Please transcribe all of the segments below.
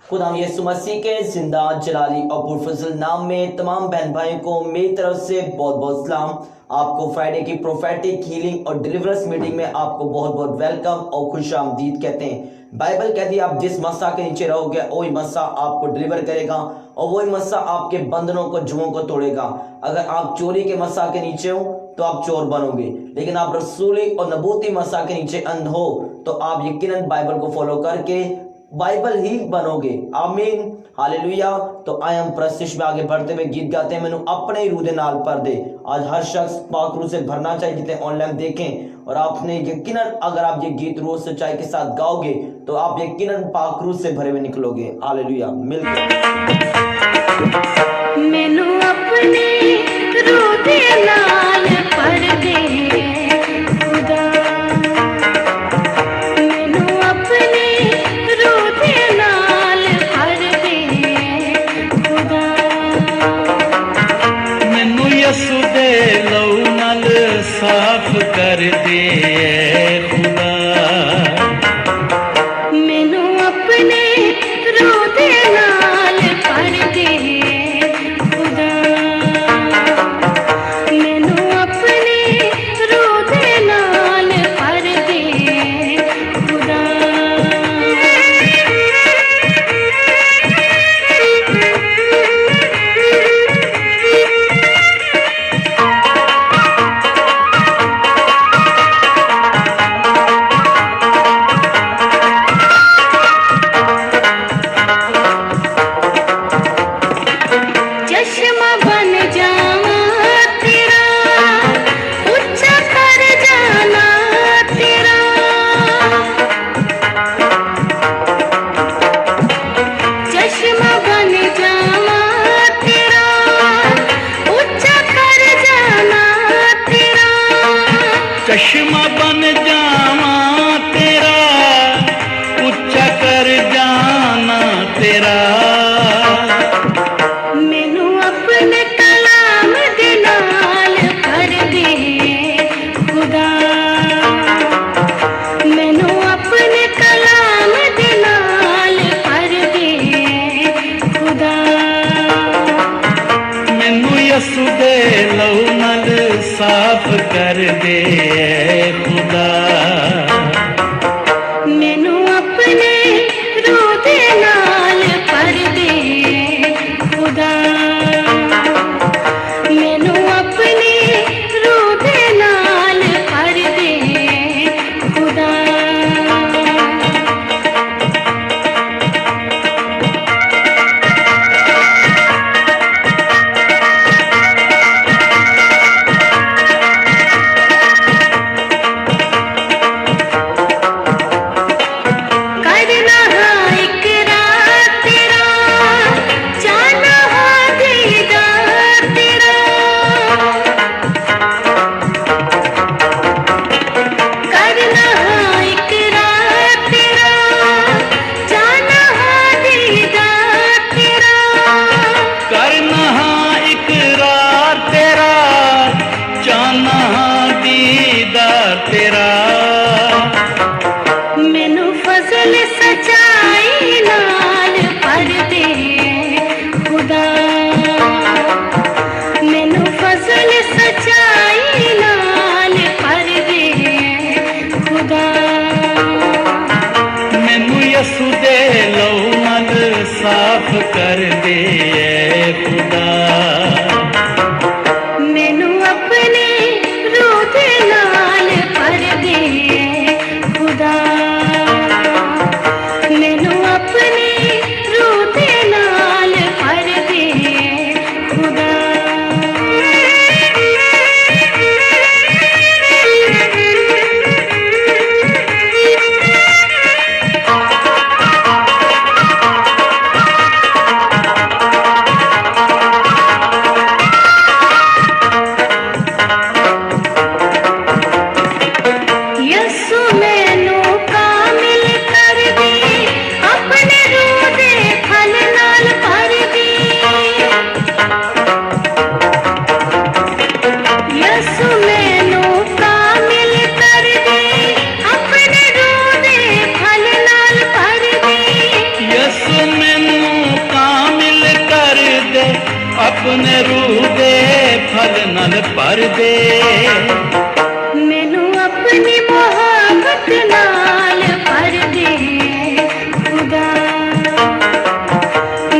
खुदा यीशु मसीह के जिंदा जलाली और पुरफजल नाम में तमाम बहन भाइयों को मेरी तरफ से बहुत बहुत सलाम। आपको फ्राइडे की प्रोफेटिक हीलिंग और डिलीवरेंस मीटिंग में आपको बहुत बहुत वेलकम और खुशामदीद कहते हैं। बाइबल कहती है आप जिस मस्सा के नीचे रहोगे वही मस्सा आपको डिलीवर करेगा और वही मस्सा आपके बंधनों को जुओं को तोड़ेगा। अगर आप चोरी के मस्सा के नीचे हो तो आप चोर बनोगे, लेकिन आप रसूली और नबूती मस्सा के नीचे अंध हो तो आप यकीनन बाइबल को फॉलो करके बाइबल ही बनोगे। आमीन, हालेलुया। तो आए हम प्रस्तिश में आगे बढ़ते हुए गीत गाते हैं मैंने अपने रूह दे नाल पर दे। आज हर शख्स पाक रूह से भरना चाहिए जितने ऑनलाइन देखें, और आपने यकीनन अगर आप ये गीत रूह सच्चाई के साथ गाओगे तो आप यकीनन पाक रूह से भरे हुए निकलोगे। हालेलुया। मिलकर मैनू अपने रूह दे नाल पर दे खुदा, मैनू अपने रूह दे नाल पर दे खुदा, मैनू यसु दे लहू नाल साफ कर दे खुदा, मैनू अपने रूह दे नाल पर दे खुदा, मैनू अपने रूह दे नाल पर दे खुदा। चश्मा बन जावा तेरा, ऊंचा कर जाना तेरा, चश्मा बन जावा तेरा, ऊंचा कर जाना तेरा, चश्मा बन जावा तेरा, उच्चा कर जाना तेरा, मैनू अपने कलाम दे नाल कर दे खुदा, मैनू अपने कलाम दे नाल कर दे खुदा, मैनू यसु दे लहू नाल साफ कर दे खुदा, मैनू अपने रूह दे नाल पर दे खुदा, मैनू अपने रूह दे नाल पर दे खुदा। करना हाँ इकरार तेरा, जाना हाँ दीदार तेरा, करना हाँ इकरार तेरा, जाना हाँ दीदार तेरा, करना हाँ इकरार तेरा, जाना हाँ दीदार तेरा, मैनू फजल सच्चाई नाल पर दे खुदा, मैनू फजल सच्चाई नाल पर दे खुदा, मैनू यसु दे लहू नाल साफ कर दे खुदा, मैनू अपने रूह दे नाल पर दे खुदा, मैनू अपने रूह दे नाल पर दे खुदा। कर दे मैनू अपनी मोहब्बत नाल भर दे खुदा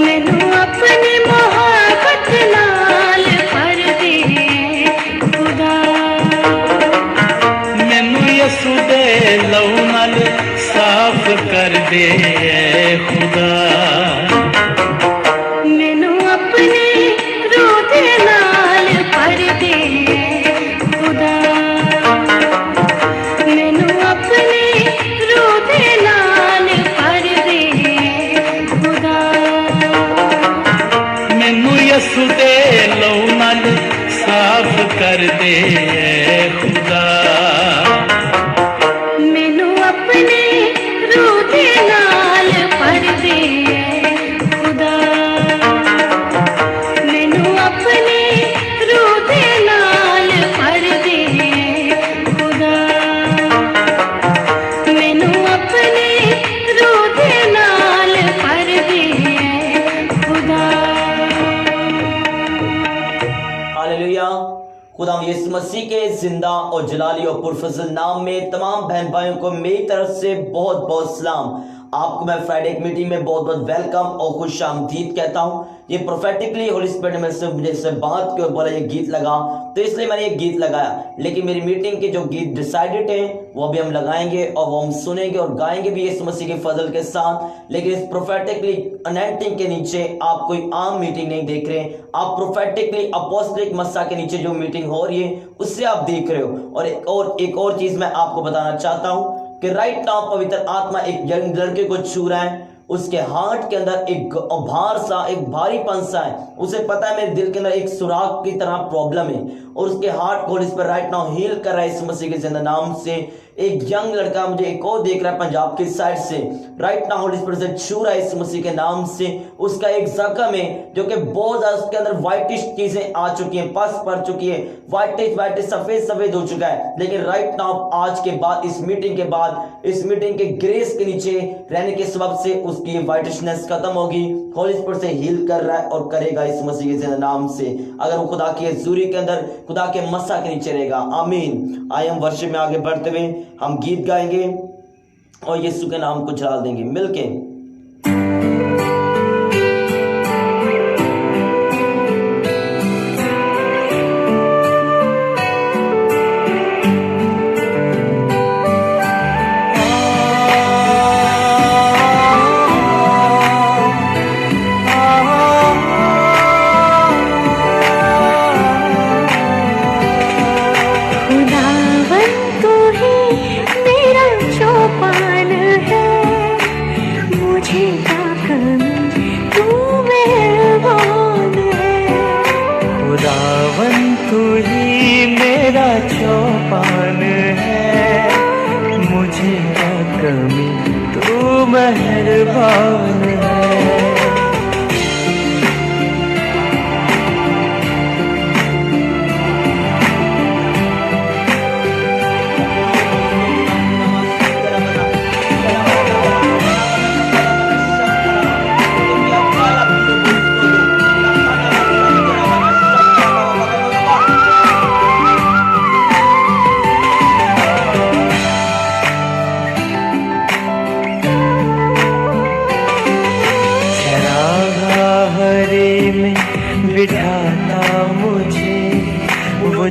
मैनू अपनी मोहब्बत नाल भर दे खुदा मैनू यसू दे लहू नाल साफ कर दे खुदा मैनू अपने रूह दे नाल भर दे खुदा मैनू अपने रूह दे नाल भर दे खुदा मैनू यसू दे लहू नाल साफ कर दे खुदा मैनू अपने रूह दे नाल भर दे खुदा मैनू अपने रूह दे नाल भर दे खुदा मैनू अपने रूह दे नाल भर दे खुदा हालेलुया। खुदा यीशु मसीह के जिंदा और जलाली और पुरफज़ल नाम में तमाम बहन भाइयों को मेरी तरफ से बहुत बहुत सलाम। आपको मैं फ्राइडे की मीटिंग में बहुत बहुत वेलकम और खुश आमदीद कहता हूँ। ये प्रोफेटिकली होली स्पिरिट में से मुझे बात के बोला ये गीत लगा तो इसलिए मैंने ये गीत लगाया, लेकिन मेरी मीटिंग के जो गीत डिसाइडेड हैं वो भी हम लगाएंगे और वो हम सुनेंगे और गाएंगे भी यीशु मसीह के फजल के साथ। लेकिन इस प्रोफेटिकली अनॉइंटिंग के नीचे आप कोई आम मीटिंग नहीं देख रहे, आप प्रोफेटिकली अपोस्टलिक मस्सा के नीचे जो मीटिंग हो रही है उससे आप देख रहे हो। और एक और चीज मैं आपको बताना चाहता हूँ कि राइट नाउ पवित्र आत्मा एक यंग लड़के को छू रहा है, उसके हार्ट के अंदर एक भार सा एक भारीपन सा है, उसे पता है मेरे दिल के अंदर एक सुराख की तरह प्रॉब्लम है और उसके हार्ट को इस पर राइट नाउ हील कर रहा है इस मसीह के जिंदा नाम से। एक यंग लड़का मुझे एक और देख रहा है पंजाब की साइड से, राइट नाउ होली स्पिरिट से छू रहा है इस मसीह के नाम से। उसका एक जख्म है जो कि बहुत ज्यादा उसके अंदर व्हाइटिश चीजें आ चुकी हैं, पस पड़ चुकी है, व्हाइटिश सफेद सफेद हो चुका है। लेकिन राइट नाउ आज के बाद इस मीटिंग के बाद इस मीटिंग के ग्रेस के नीचे रहने के सबब से उसकी व्हाइटिशनेस खत्म होगी। होली स्पिरिट से हील कर रहा है और करेगा इस मसीह के जिंदा नाम से, अगर वो खुदा की हजूरी के अंदर खुदा के मस्सा के नीचे रहेगा। आमीन। आइए हम वर्षिप में आगे बढ़ते हुए हम गीत गाएंगे और यीशु के नाम को जलाल देंगे मिलके। मेहरबान है।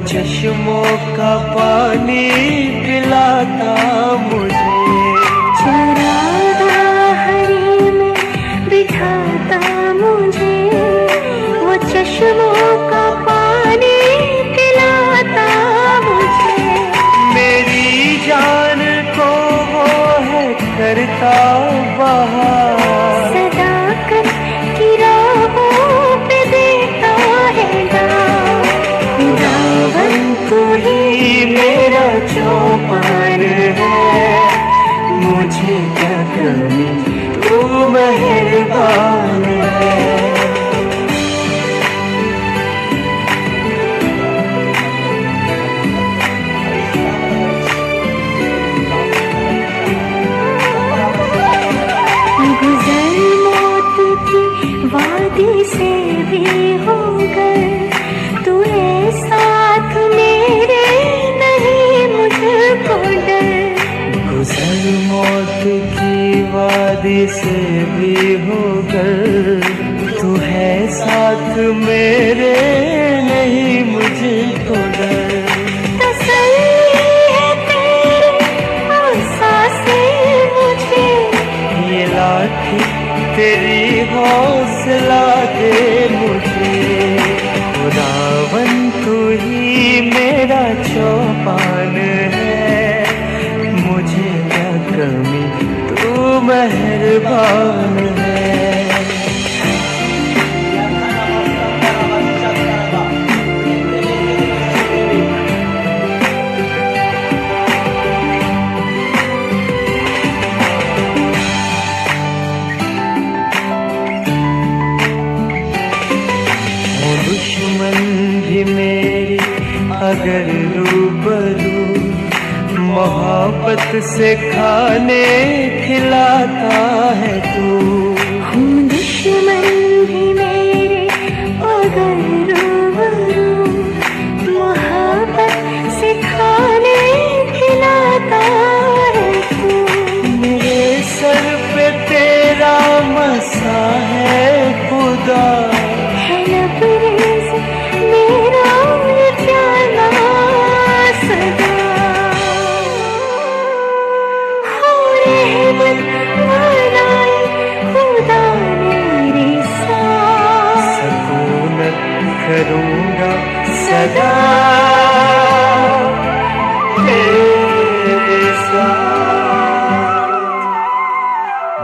चश्मों का पानी पिलाता मुझे, चरागा हरी में बिठाता मुझे, वो चश्मों का पानी पिलाता मुझे। मेरी जान को वो है करता बहार, सदाकत की राहों पे देता है दाव। तू ही मेरा चौपान है, मुझे क्या कमी तू मेहरबान है। गुजर मौत की वादी से भी हो गए, तू साथ में शादी से भी होकर तू है साथ मेरे, नहीं मुझे तो डर। तसल्ली है तेरे और सांसें मुझे, ये लाठी तेरी हौसला दे मुझे। खुदावन तू ही मेरा चौपान है, मुझे क्या कमी तू मेहरबान है। दुश्मन भी मेरी अगर रूबरू, मोहब्बत से खाने खिलाता है तू। हम दुश्मन भी मेरे अगर रूबरू, मोहब्बत से खाने खिलाता है तू। मेरे सर पे तेरा मसा है खुदा, है लबरेज मेरा ये प्याला सदा। हो रहमत वालाए खुदा मेरे साथ, सकूनत करूँगा सदा तेरे साथ।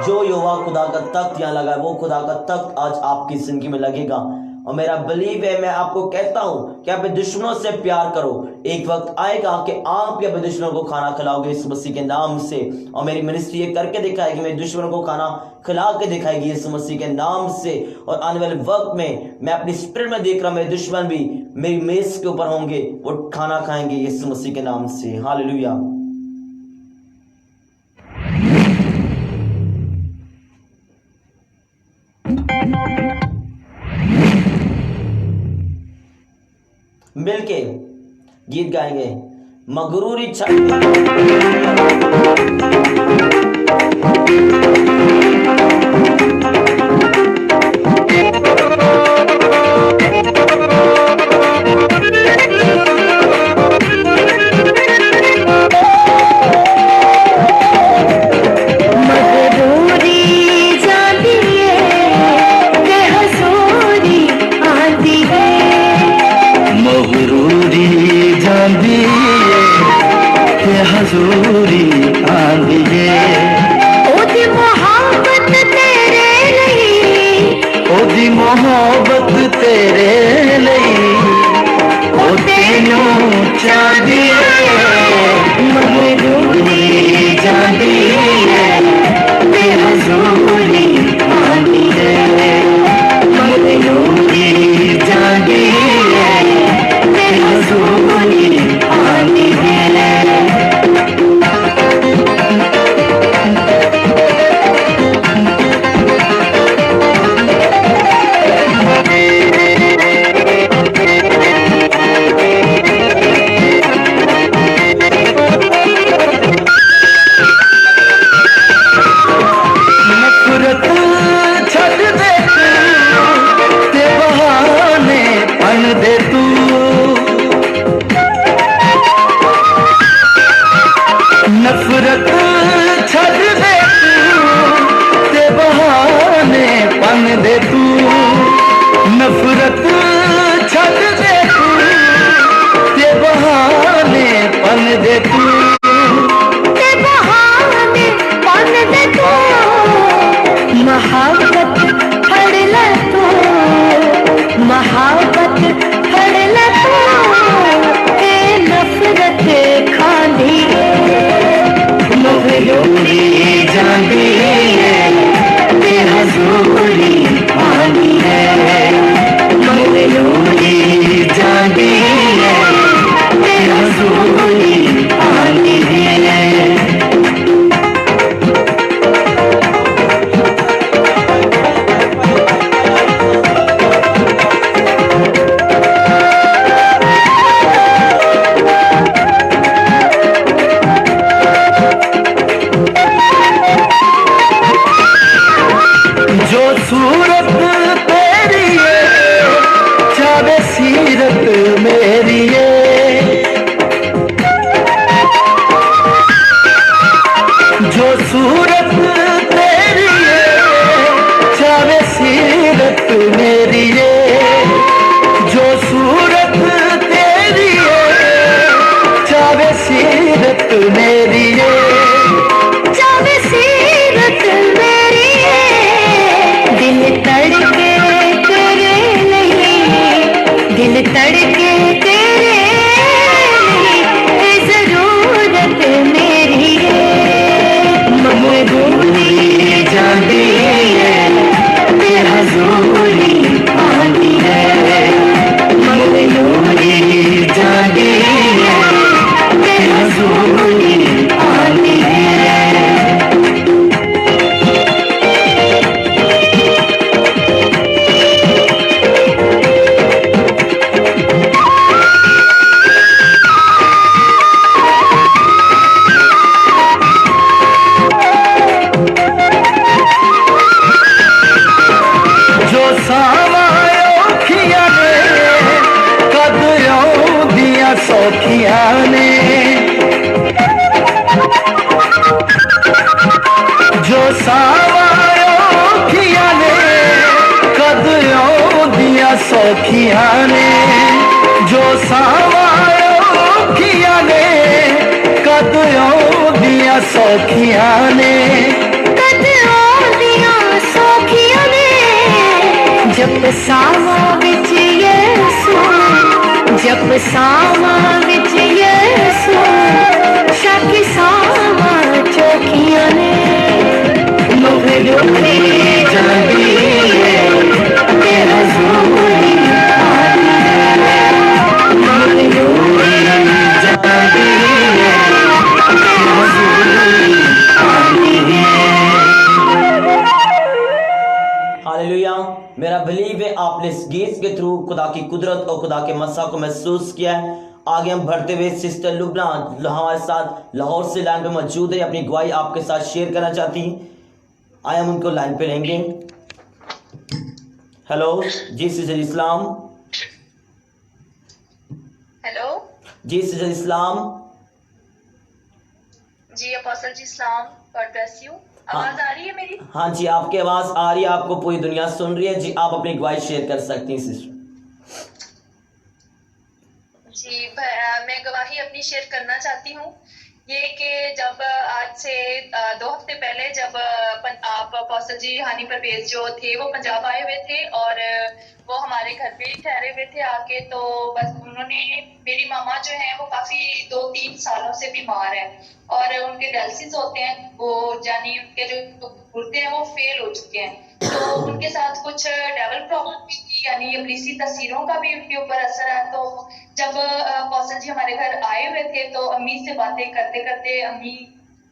जो युवा खुदा का तख्त यहाँ लगा है, वो खुदा का तख्त आज आपकी जिंदगी में लगेगा। और मेरा बिलीव है, मैं आपको कहता हूं कि आप दुश्मनों से प्यार करो। एक वक्त आएगा कि आप अपने दुश्मनों को खाना खिलाओगे इस मसीह के नाम से। और मेरी मिनिस्ट्री ये करके दिखाएगी, मेरे दुश्मनों को खाना खिला के दिखाएगी इस मसीह के नाम से। और आने वाले वक्त में मैं अपनी स्पिरिट में देख रहा हूं, मेरे दुश्मन भी मेरी मेज के ऊपर होंगे, वो खाना खाएंगे इस मसीह के नाम से। हालेलुया। मिलके गीत गाएंगे मगरूरी हजूरी आंधिए, ओदी मोहब्बत तेरे लिए, ओदी मोहब्बत तेरे लिए, ओ तेनों चांदिए मगरूरी जांदिए, बेहजूरी आंधिए मगरूरी जांदिए, बेहजूरी आंधिए। सूरत तेरी है चावे सीरत मेरी है जो सूरत तेरी है चावे सीरत मेरी है जो सूरत तेरी है चावे सीरत मेरी है चावे सीरत मेरी है दिल तड़के तेरे लिए दिल तड़के तेरे लिए जरूरत मेरी है मजबूरी जाती है बेहजूरी आती है मजबूरी जाती है बेहजूरी आती है जो सामायो खिया ने कदरों दिया सौखिया ने जो सामायो खिया ने कदरों दिया सौखिया ने जो सामायो खिया ने कदरों दिया सौखिया ने कदरों दिया सौखियों ने जब सावा विच यसू जब सावा विच यसू शाकी सावा चौखियों ने मजबूरी जाती है बेहजूरी आती है मजबूरी जाती है बेहजूरी आती है हालेलुया। मेरा बिलीव है आपने इस गीत के थ्रू खुदा की कुदरत और खुदा के मसा को महसूस किया है। आगे हम बढ़ते हुए सिस्टर लुबना हमारे साथ लाहौर से लाइन पे मौजूद है, अपनी गवाही आपके साथ शेयर करना चाहती हैं। आए हम उनको लाइन पे लेंगे। हेलो जी सिस्टर इस्लाम। हेलो जी सिस्टर इस्लाम। जी अपोस्टल जी सलाम, गॉड ब्लेस यू। आवाज आ रही है मेरी? हाँ जी आपकी आवाज आ रही है, आपको पूरी दुनिया सुन रही है जी। आप अपनी गवाही शेयर कर सकती हैं सिस्टर। जी मैं गवाही अपनी शेयर करना चाहती हूँ ये कि जब आज से 2 हफ्ते पहले जब आप अपोस्टल जी हानि परवेज जो थे वो पंजाब आए हुए थे और वो हमारे घर पे ही ठहरे हुए थे आके। तो बस उन्होंने, मेरी मामा जो है वो काफी 2-3 सालों से बीमार है और उनके डायलिसिस होते हैं, वो यानी उनके जो गुर्दे हैं वो फेल हो चुके हैं। तो उनके साथ कुछ डेवल प्रॉब्लम भी थी, यानी अब्लीसी तस्वीरों का भी उनके ऊपर असर है। तो जब अपोस्टल जी हमारे घर आए हुए थे तो अम्मी से बातें करते करते अम्मी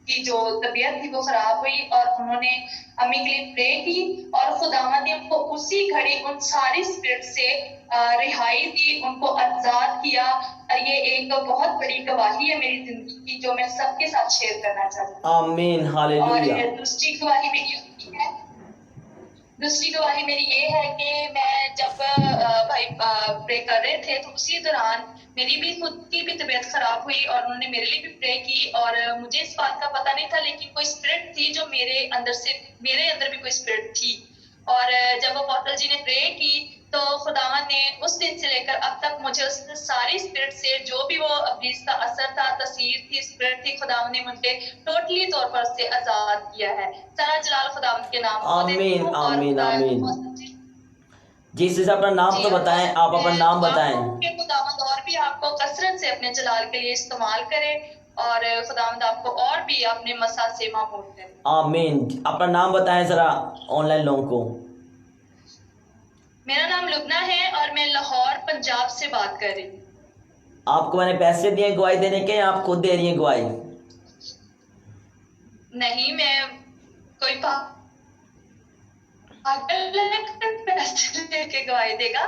की जो तबीयत थी वो खराब हुई और उन्होंने अम्मी के लिए प्रे की और खुदावंद ने उनको उसी घड़ी उन सारी स्पिरिट से रिहाई दी, उनको आजाद किया। और ये एक बहुत बड़ी गवाही है मेरी जिंदगी की जो मैं सबके साथ शेयर करना चाहती हूँ। आमीन हालेलुया। और दूसरी गवाही मेरी ये है कि मैं जब भाई प्रे कर रहे थे तो उसी दौरान मेरी भी खुद की भी तबीयत खराब हुई और उन्होंने मेरे लिए भी प्रे की और मुझे इस बात का पता नहीं था, लेकिन कोई स्पिरिट थी जो मेरे अंदर भी कोई स्पिरिट थी। और जब अपोस्टल जी ने प्रे की तो खुदावन ने उस दिन से लेकर अब तक मुझे उस सारी स्पिरिट से जो भी वो अब्लीस का असर था, तस्वीर थी, स्पिरिट थी, खुदावन ने मुझे टोटली तौर पर उससे आजाद किया है। सारा जलाल खुदावन के नाम को देती आमीन हूँ। और आमीन आमीन। अपोस्टल जी जी सिस्टर अपना नाम तो बताएं, आप अपना नाम बताएं। खुदावंद और भी आपको कसरत से अपने जलाल के लिए इस्तेमाल करे और खुदावंद आपको और भी अपने मसा से मामूल करे। आमीन। अपना नाम बताएं जरा ऑनलाइन लोगों को। मेरा नाम लुबना है और मैं लाहौर पंजाब से बात कर रही हूँ। आपको मैंने पैसे दिए गवाही देने के, आप खुद दे रही हैं गवाही? नहीं, मैं कोई पैसे लेके गवाही देगा।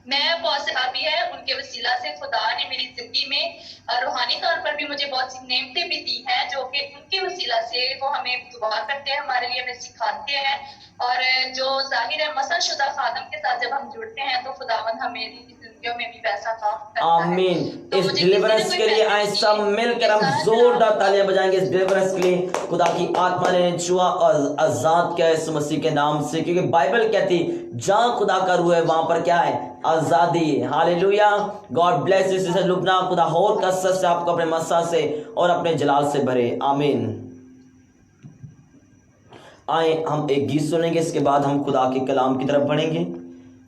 मैं बहुत से आदमी है, उनके वसीला से खुदा ने मेरी जिंदगी में रूहानी तौर पर भी मुझे बहुत सी नेमतें भी दी हैं जो कि उनके वसीला से वो हमें दुआ करते हैं, हमारे लिए हमें सिखाते हैं। और जो जाहिर है मसलशुदा खादम के साथ जब हम जुड़ते हैं तो खुदावंद हमें जिंदगियों में भी वैसा काम करता है। आमीन। तो इस मुझे डिलीवरेंस किसी ने के कोई लिए आए मैसेज सब किए, मिलकर हम उनके साथ जोरदार तालियां बजाएंगे इस डिलीवरेंस के लिए। खुदा की आत्मा ने छुआ और आजाद किया यीशु मसीह के नाम से, क्योंकि बाइबल कहती जहां खुदा का रूह है वहां पर क्या है? आजादी है। Hallelujah. God bless you sister Lubna. खुदा और कसरत से आपको अपने मस्सा से और अपने जलाल से भरे। आमीन। आए हम एक गीत सुनेंगे, इसके बाद हम खुदा के कलाम की तरफ बढ़ेंगे,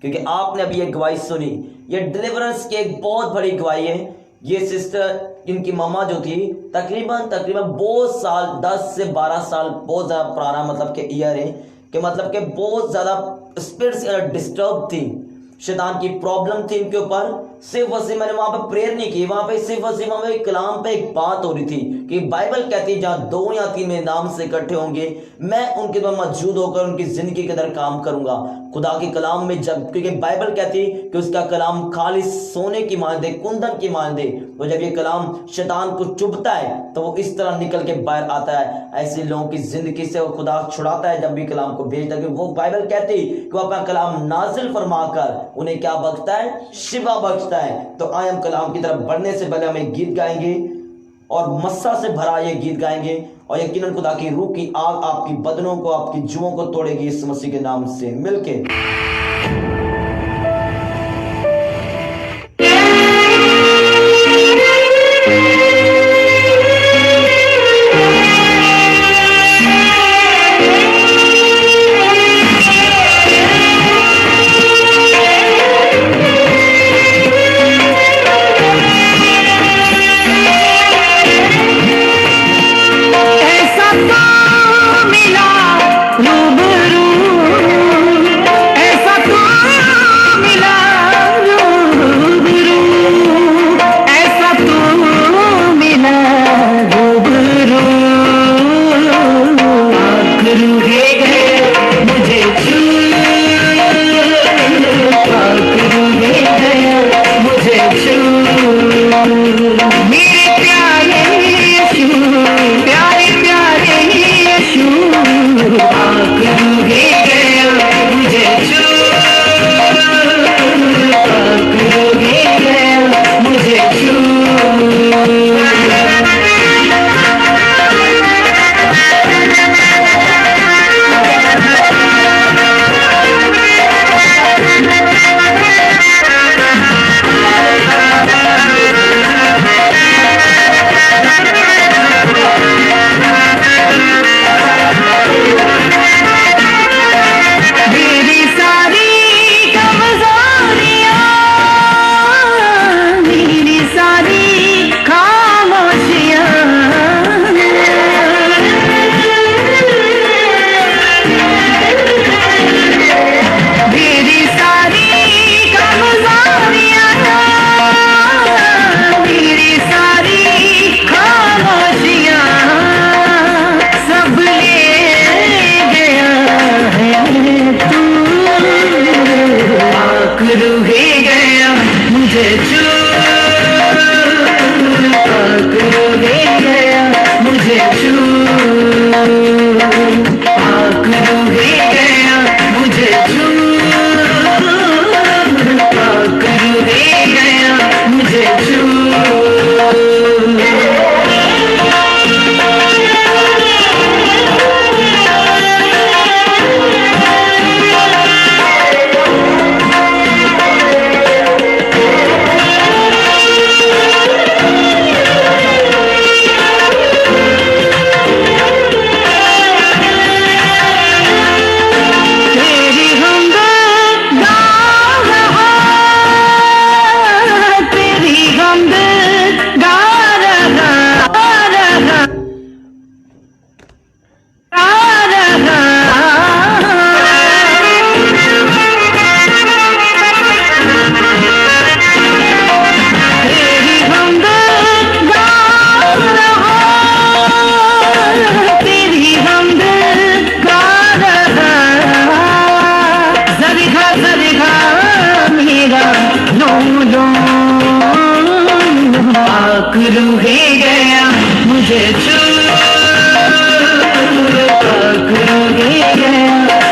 क्योंकि आपने अभी एक गवाही सुनी। ये डिलीवरेंस की एक बहुत बड़ी गवाही है। ये सिस्टर, इनकी मम्मा जो थी, तकरीबन बहुत साल, 10 से 12 साल, बहुत ज़्यादा पुराना मतलब के ईयर है, कि मतलब के बहुत ज़्यादा स्पिरिट से डिस्टर्ब थी। शैतान की प्रॉब्लम थी इनके ऊपर। सिर्फ और सिर्फ मैंने वहां पर प्रेयर नहीं की, वहां पे सिर्फ और सिर्फ हमें कलाम पे एक बात हो रही थी कि बाइबल कहती है जहां 2 या 3 मेरे नाम से इकट्ठे होंगे मैं उनके पास मौजूद होकर उनकी जिंदगी के अंदर काम करूंगा। खुदा के कलाम में जब, क्योंकि बाइबल कहती कि उसका कलाम खाली सोने की मानदे, कुंदन की मानदे, तो जब ये कलाम शैतान को चुभता है तो वो इस तरह निकल के बाहर आता है। ऐसे लोगों की जिंदगी से वो खुदा छुड़ाता है जब भी कलाम को भेजता है। वो बाइबल कहती कि वो अपना कलाम नाजिल फरमाकर उन्हें क्या बख्शता है? शिफा बख्शता है। तो आए हम कलाम की तरफ बढ़ने से पहले हम एक गीत गाएंगे और मस्सा से भरा ये गीत गाएंगे, और यकीनन खुदा की रूह की आग आपकी बदनों को, आपकी जुओं को तोड़ेगी इस मसीह के नाम से मिलके।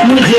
मुझे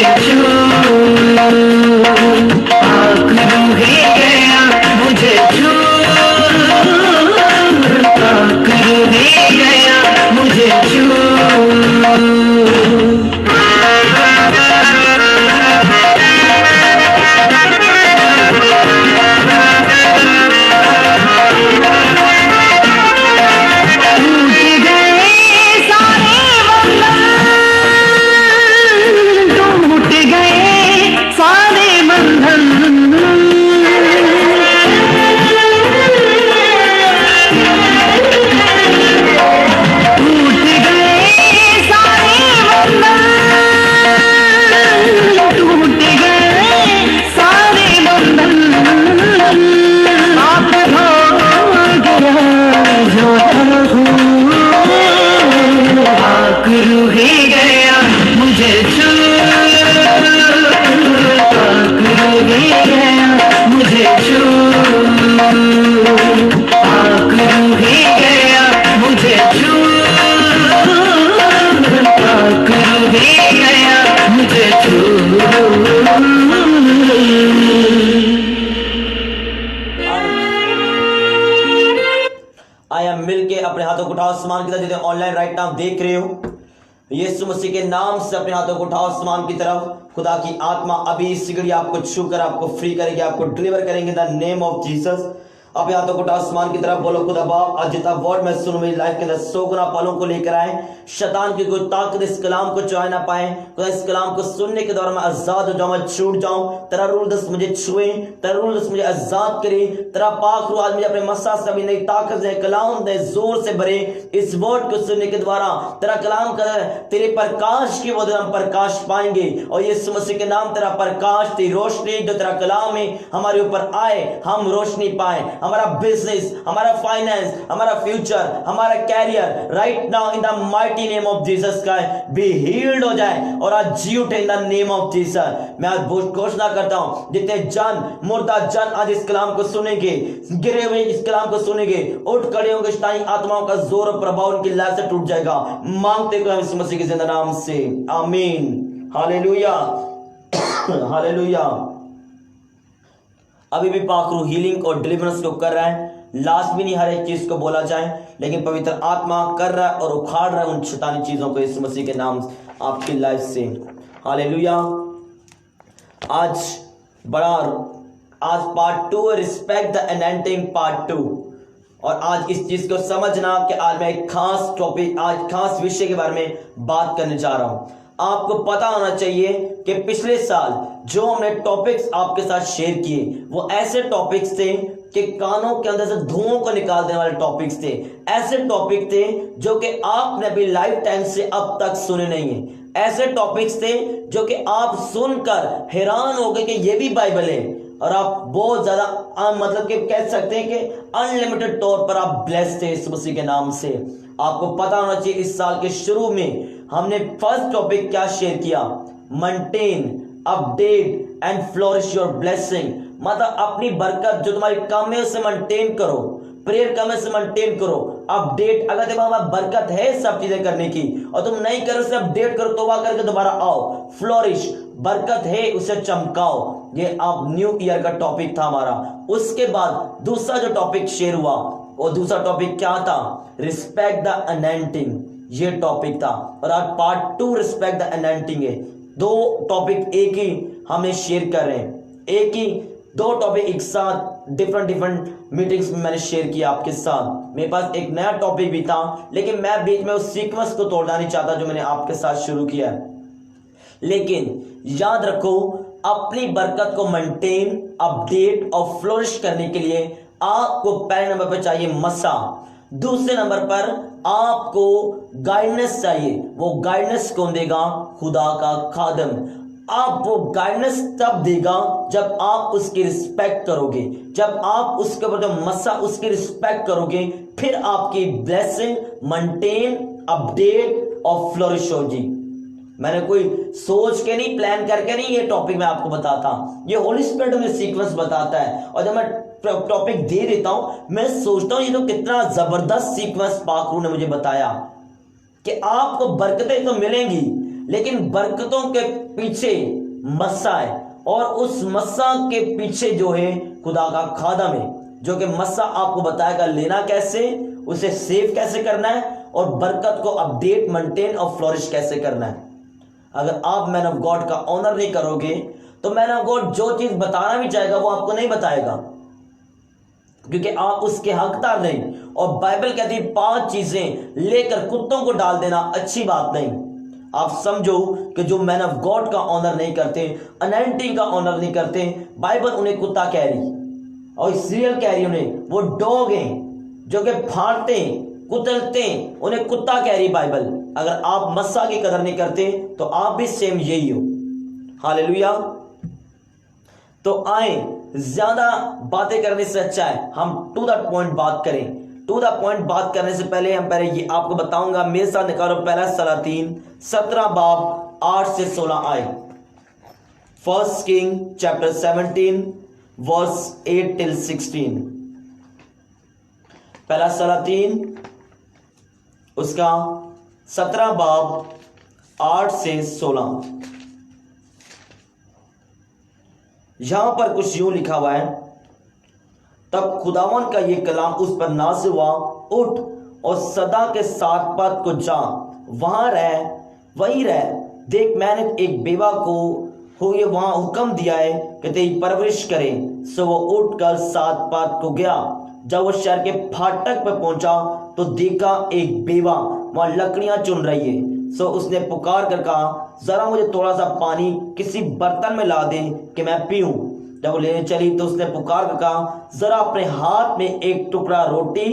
आंकड़ों ही गया मुझे छू, आंकड़ों ही गया मुझे छू। आया मिलके अपने हाथों को उठाओ आसमान की तरफ, जितने ऑनलाइन राइट नाउ देख रहे हो, यीशु मसीह के नाम से अपने हाथों को उठाओ आसमान की तरफ। खुदा की आत्मा अभी इस घड़ी आपको छू कर आपको फ्री करेगी, आपको डिलीवर करेंगे द नेम ऑफ जीसस। अपने हाथों को उठाओ आसमान की तरफ, बोलो खुदा बाप आज जितना वर्ड मैं सुनूं मेरी लाइफ के अंदर 100 गुना फलों को लेकर आए। शैतान की कोई ताकत इस कलाम को चुरा ना पाए। खुदा इस कलाम को सुनने के दौरान मैं आजाद हो जाऊं, मैं छूट जाऊं। तेरा रूल दस मुझे छुए, तेरा रूल दस मुझे आजाद करे। तेरा पाक रूह आज मुझे अपने मसा से अभी नई ताकत दे, कलाम दे, जोर से भरे। इस वर्ड को सुनने के द्वारा तेरा कलाम का तेरे प्रकाश की वजह हम प्रकाश पाएंगे, और यीशु मसीह के नाम तेरा प्रकाश, तेरी रोशनी जो तेरा कलाम है हमारे ऊपर आए, हम रोशनी पाए। हमारा बिजनेस, हमारा फाइनेंस, हमारा फ्यूचर, हमारा career right now in the mighty name of Jesus Christ be healed हो जाए और आज जी उठे in the name of Jesus. मैं आज घोषणा करता हूं जितने जन मुर्दा जन आज इस कलाम को सुनेंगे, गिरे हुए इस कलाम को सुनेंगे, उठ खड़े होंगे, शैतानी आत्माओं का जोर और प्रभाव उनकी लाइफ से टूट जाएगा। मांगते को यीशु मसीह के जिंदा नाम से, आमीन, हालेलुया, हालेलुया। अभी भी पाक रूह हीलिंग और डिलीवरेंस को कर रहा है। लास्ट भी नहीं हर एक चीज को बोला जाए, लेकिन पवित्र आत्मा कर रहा है और उखाड़ रहा है उन शैतानी चीजों को यीशु मसीह के नाम आपकी लाइफ से। हालेलुया। आज part 2 respect the anointing part 2। और आज इस चीज को समझना कि आज मैं एक खास टॉपिक, आज खास विषय के बारे में बात करने जा रहा हूं। आपको पता होना चाहिए कि पिछले साल जो हमने टॉपिक्स आपके साथ शेयर किए वो ऐसे टॉपिक्स थे कि कानों के अंदर से धुओं को निकाल देने वाले टॉपिक्स थे। ऐसे टॉपिक थे जो कि आपने अभी लाइफ टाइम से अब तक सुने नहीं है। ऐसे टॉपिक्स थे जो कि आप सुनकर हैरान हो गए कि ये भी बाइबल है, और आप बहुत ज्यादा मतलब कि कह सकते हैं कि अनलिमिटेड तौर पर आप ब्लेस्ड थे इस मसीह के नाम से। आपको पता होना चाहिए इस साल के शुरू में हमने फर्स्ट टॉपिक क्या शेयर किया, maintain, update and flourish your blessing. मतलब अपनी बरकत जो तुम्हारी कम है उसे मेंटेन करो, प्रेयर कम है उसे मेंटेन करो। अपडेट, अगर तुम्हारे पास बरकत है सब चीजें करने की और तुम नहीं करो उसे अपडेट करो, तौबा करके दोबारा आओ। फ्लोरिश, बरकत है उसे चमकाओ। ये अब न्यू ईयर का टॉपिक था हमारा। उसके बाद दूसरा जो टॉपिक शेयर हुआ और दूसरा टॉपिक क्या था, रिस्पेक्ट द अनॉइंटिंग, ये टॉपिक था। और आज पार्ट 2 रिस्पेक्ट द अनॉइंटिंग है। दो टॉपिक एक ही हमें शेयर कर रहे हैं, एक ही दो टॉपिक एक साथ डिफरेंट मीटिंग्स में मैंने शेयर किया आपके साथ। मेरे पास एक नया टॉपिक भी था, लेकिन मैं बीच में उस सीक्वेंस को तोड़ना नहीं चाहता जो मैंने आपके साथ शुरू किया है। लेकिन याद रखो, अपनी बरकत को मेंटेन, अपडेट और फ्लोरिश करने के लिए आपको पहले नंबर पर चाहिए मसा, दूसरे नंबर पर आपको गाइडेंस चाहिए। वो गाइडेंस कौन देगा, खुदा का खादम। आप वो गाइडेंस तब देगा जब आप उसकी रिस्पेक्ट करोगे, जब आप उसके ऊपर जो मसा उसकी रिस्पेक्ट करोगे, फिर आपकी ब्लेसिंग मेंटेन, अपडेट और फ्लोरिश होगी। मैंने कोई सोच के नहीं, प्लान करके नहीं ये टॉपिक मैं आपको बताता, ये होली स्पिरिट में सीक्वेंस बताता है। और जब मैं टॉपिक दे देता हूं मैं सोचता हूं ये तो कितना जबरदस्त सीक्वेंस पाकरू ने मुझे बताया कि आपको बरकतें तो मिलेंगी, लेकिन बरकतों के पीछे मस्सा है, और उस मस्सा के पीछे जो है खुदा का खादम है, जो कि मस्सा आपको बताएगा लेना कैसे, उसे सेव कैसे करना है, और बरकत को अपडेट, मेंटेन और फ्लोरिश कैसे करना है। अगर आप मैन ऑफ गॉड का ऑनर नहीं करोगे तो मैन ऑफ गॉड जो चीज बताना भी चाहेगा वो आपको नहीं बताएगा, क्योंकि आप उसके हकदार नहीं। और बाइबल कहती है 5 चीजें लेकर कुत्तों को डाल देना अच्छी बात नहीं। आप समझो कि जो मैन ऑफ गॉड का ऑनर नहीं करते, अनॉइंटिंग का ऑनर नहीं करते, बाइबल उन्हें कुत्ता कह रही और सीरियल कह रही उन्हें, वो डॉग हैं जो कि फाड़ते कुतलते, उन्हें कुत्ता कह रही बाइबल। अगर आप मस्सा की कदर नहीं करते तो आप भी सेम यही हो। हालेलुया। तो आए, ज्यादा बातें करने से अच्छा है हम टू द पॉइंट बात करें। टू द पॉइंट बात करने से पहले ये आपको बताऊंगा, मेरे साथ निकालो पहला सलातीन 17 बाब 8 से 16 आए। First king chapter 17 verse 8 till 16। पहला सलातीन उसका 17 बाब 8 से 16। यहां पर कुछ यूं लिखा हुआ है, तब खुदावन का ये कलाम उस पर नाज़िल हुआ, उठ और सदा के साथ पद को जा, वहां रह, वहीं रह। देख मैंने एक बेवा को हुए वहां हुक्म दिया है कि तेरी परवरिश करे। सो वो उठकर सात पद को गया। जब वो शहर के फाटक पर पहुंचा तो देखा एक बेवा वहां लकड़ियां चुन रही है। सो उसने पुकार कर कहा, जरा मुझे थोड़ा सा पानी किसी बर्तन में ला दे कि मैं पीऊं। जब वो लेने चली तो उसने पुकार कर कहा, जरा अपने हाथ में एक टुकड़ा रोटी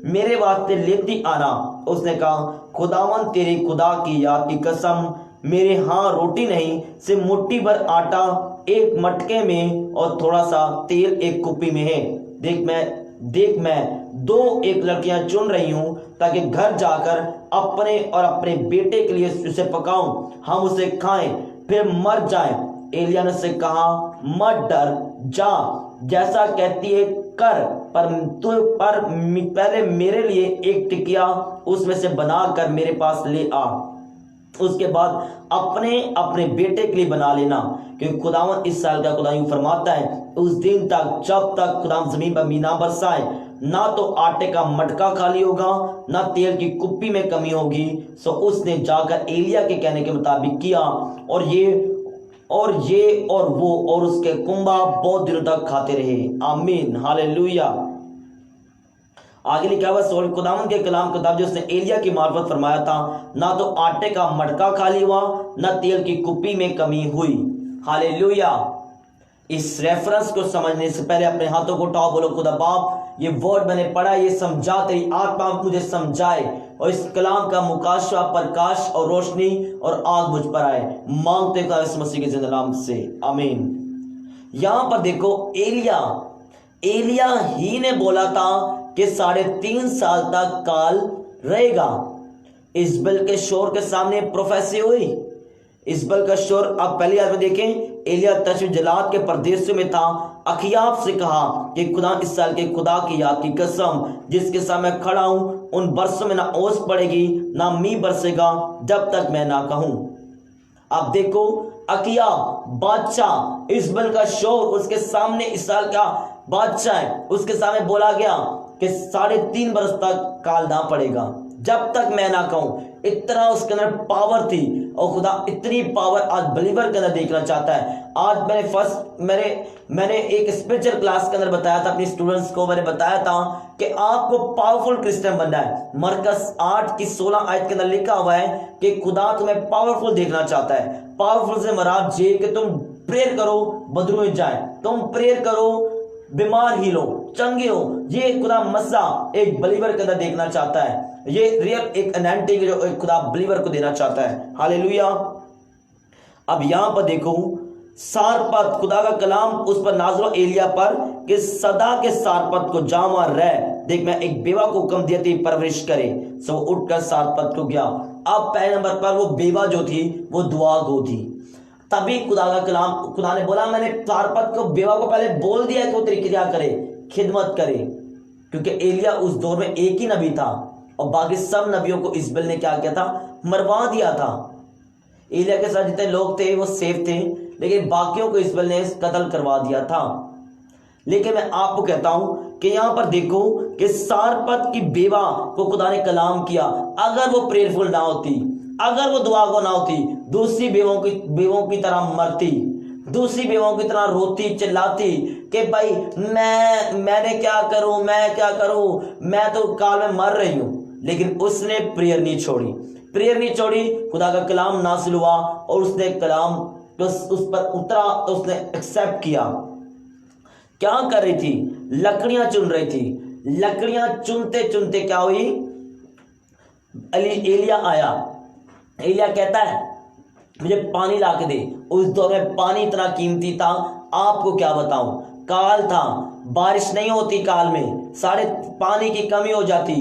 मेरे वास्ते लेती आना। उसने कहा, खुदावन तेरे खुदा की याद की कसम, मेरे यहाँ रोटी नहीं, सिर्फ मुट्ठी भर आटा एक मटके में और थोड़ा सा तेल एक कुप्पी में है। देख मैं दो एक लड़कियां चुन रही हूं ताकि घर जाकर अपने और अपने बेटे के लिए उसे पकाऊं, हम उसे खाएं फिर मर जाएं। एलिया ने से कहा, मत डर, जा, जैसा कहती है कर, पर पहले मेरे लिए एक टिकिया उसमें से बनाकर मेरे पास ले आ। उसके बाद अपने अपने बेटे के लिए बना लेना, क्योंकि खुदावन इस साल का खुदा यूं फरमाता है, उस दिन तक जब तक खुदावन जमीन पर मीना बरसाए, ना तो आटे का मटका खाली होगा, ना तेल की कुप्पी में कमी होगी। सो उसने जाकर एलिया के कहने के मुताबिक किया, और ये और वो और उसके कुंबा बहुत दिनों तक खाते रहे। आमीन, हालेलुया। आगे लिखा हुआ, सोल खुदावन के कलाम किताब जो उसने एलिया की मार्फत फरमाया था, ना तो आटे का मटका खाली हुआ, ना तेल की कुप्पी में कमी हुई। हालेलुया। इस रेफरेंस को समझने से पहले अपने हाथों को उठाओ, बोलो, खुदा बाप, ये वर्ड मैंने पढ़ा, ये समझा, तेरी आत्मा मुझे समझाए, और इस कलाम का मुकाशवा, प्रकाश और रोशनी और आग मुझ पर आए, मांगते हैं इस मसीह के जिंदा नाम से, आमीन। यहां पर देखो, एलिया ही ने बोला था कि 3.5 साल तक काल रहेगा। इजबल के शोर के सामने प्रोफेसी हुई। इजबल का शोर, आप पहली आयत में देखें, एलिया तशवीश जलाद के प्रदेश में था। अखियाब से कहा कि खुदा इस साल के खुदा की याद की कसम, जिसके सामने खड़ा हूं, उन बरसों में ना ओस पड़ेगी ना मींह बरसेगा जब तक मैं ना कहूं। आप देखो, अखियाब बादशाह, इजबल का शोर, उसके सामने इस साल का बादशाह है, उसके सामने बोला गया कि 3.5 बरस तक काल ना पड़ेगा जब तक मैं ना कहूं। इतना उसके अंदर पावर थी, और खुदा इतनी पावर आज बिलीवर के अंदर देखना चाहता है। आज मैंने एक स्पिरिचुअल क्लास के अंदर बताया था अपने स्टूडेंट्स को, मैंने बताया था कि आपको पावरफुल क्रिश्चियन बनना है। मरकस 8 की 16 आयत के अंदर लिखा हुआ है कि खुदा तुम्हें पावरफुल देखना चाहता है। पावरफुल से मराद ये कि तुम प्रेयर करो, बदलू जाए, तुम प्रेयर करो, बीमार ही लो, चंगे हो। ये खुदा मसा एक बिलीवर के अंदर देखना चाहता है। ये रियल एक एनएनटी जो एक खुदा बिलीवर को देना चाहता है। हालेलुया। अब यहां पर देखो, सारपत, खुदा का कलाम उस पर नाज़िल एलिया पर कि सदा के सारपत को जामा रह। देख मैं एक बेवा को हुक्म दिया थी परवरिश करे। सो उठकर सारपत को गया। अब पहले नंबर पर वो बेवा जो थी वो दुआ गो थी। तभी खुदा का कलाम, खुदा ने बोला, मैंने सारपत को, बेवा को पहले बोल दिया कि वो तेरी क्रिया करे, खिदमत करे, क्योंकि एलिया उस दौर में एक ही नबी था और बाकी सब नबियों को इजबल ने क्या किया था, मरवा दिया था। एलिया के साथ जितने लोग थे वो सेफ थे, लेकिन बाकियों को इजबल ने कत्ल करवा दिया था। लेकिन मैं आपको कहता हूं कि यहां पर देखो कि सारपत की बेवा को खुदा ने कलाम किया। अगर वो प्रेयरफुल ना होती, अगर वो दुआ को ना होती, दूसरी बेवों की तरह मरती, दूसरी बेवों की तरह रोती चिल्लाती कि भाई मैंने क्या करूं, मैं क्या करूं, मैं तो काल में मर रही हूं। लेकिन उसने प्रेयर नहीं छोड़ी, खुदा का कलाम नासिल हुआ और उसने कलाम उस पर उतरा तो उसने एक्सेप्ट किया। क्या कर रही थी, लकड़ियां चुन रही थी। लकड़ियां चुनते चुनते क्या हुई, एलिया आया। एलिया कहता है मुझे पानी ला के दे। उस दौर में पानी इतना कीमती था, आपको क्या बताऊं, काल था, बारिश नहीं होती काल में, सारे पानी की कमी हो जाती।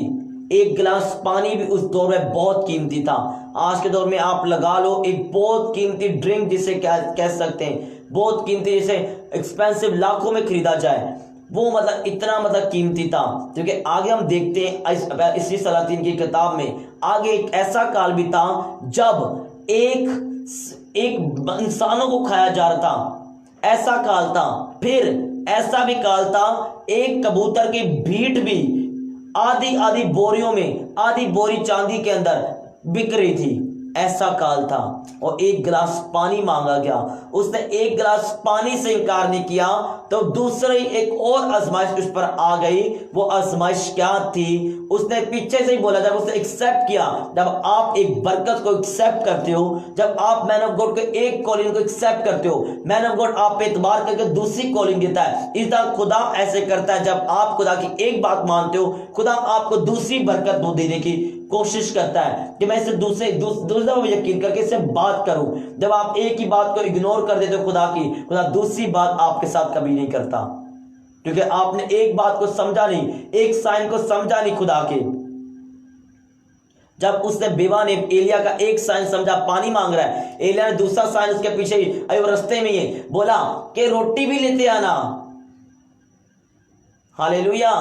एक गिलास पानी भी उस दौर में बहुत कीमती था। आज के दौर में आप लगा लो एक बहुत कीमती ड्रिंक जिसे कह सकते हैं, बहुत कीमती, जिसे एक्सपेंसिव, लाखों में खरीदा जाए, वो मतलब इतना मतलब कीमती था, क्योंकि आगे हम देखते हैं इसी सलातीन की किताब में आगे एक ऐसा काल भी था जब एक इंसानों को खाया जा रहा था, ऐसा काल था। फिर ऐसा भी काल था एक कबूतर की भीड़ भी आधी आधी बोरियों में, आधी बोरी चांदी के अंदर बिक रही थी, ऐसा काल था। और एक गिलास पानी मांगा गया, उसने एक गिलास पानी से इनकार नहीं किया, तो दूसरी एक और आजमाइश उस पर आ गई। वो आजमाइश क्या थी? उसने पीछे से ही बोला, जब उसने एक्सेप्ट किया, जब आप एक बरकत को एक्सेप्ट करते हो, जब आप मैन ऑफ गॉड के एक कॉलिंग को एक्सेप्ट करते हो, मैन ऑफ गॉड आप पे एतबार करके दूसरी कॉलिंग देता है। इस तरह खुदा ऐसे करता है, जब आप खुदा की एक बात मानते हो, खुदा आपको दूसरी बरकत वो देने की कोशिश करता है कि मैं इसे दूसरा यकीन करके इससे बात करूं। जब आप एक ही बात को इग्नोर कर देते हो खुदा दूसरी बात आपके साथ कभी नहीं करता, क्योंकि आपने एक बात को समझा नहीं, एक साइन को समझा नहीं खुदा के। जब उसने बेवा ने एलिया का एक साइन समझा, पानी मांग रहा है, एलिया ने दूसरा साइन उसके पीछे ही रास्ते में ही बोला कि रोटी भी लेते आना। हालेलुया,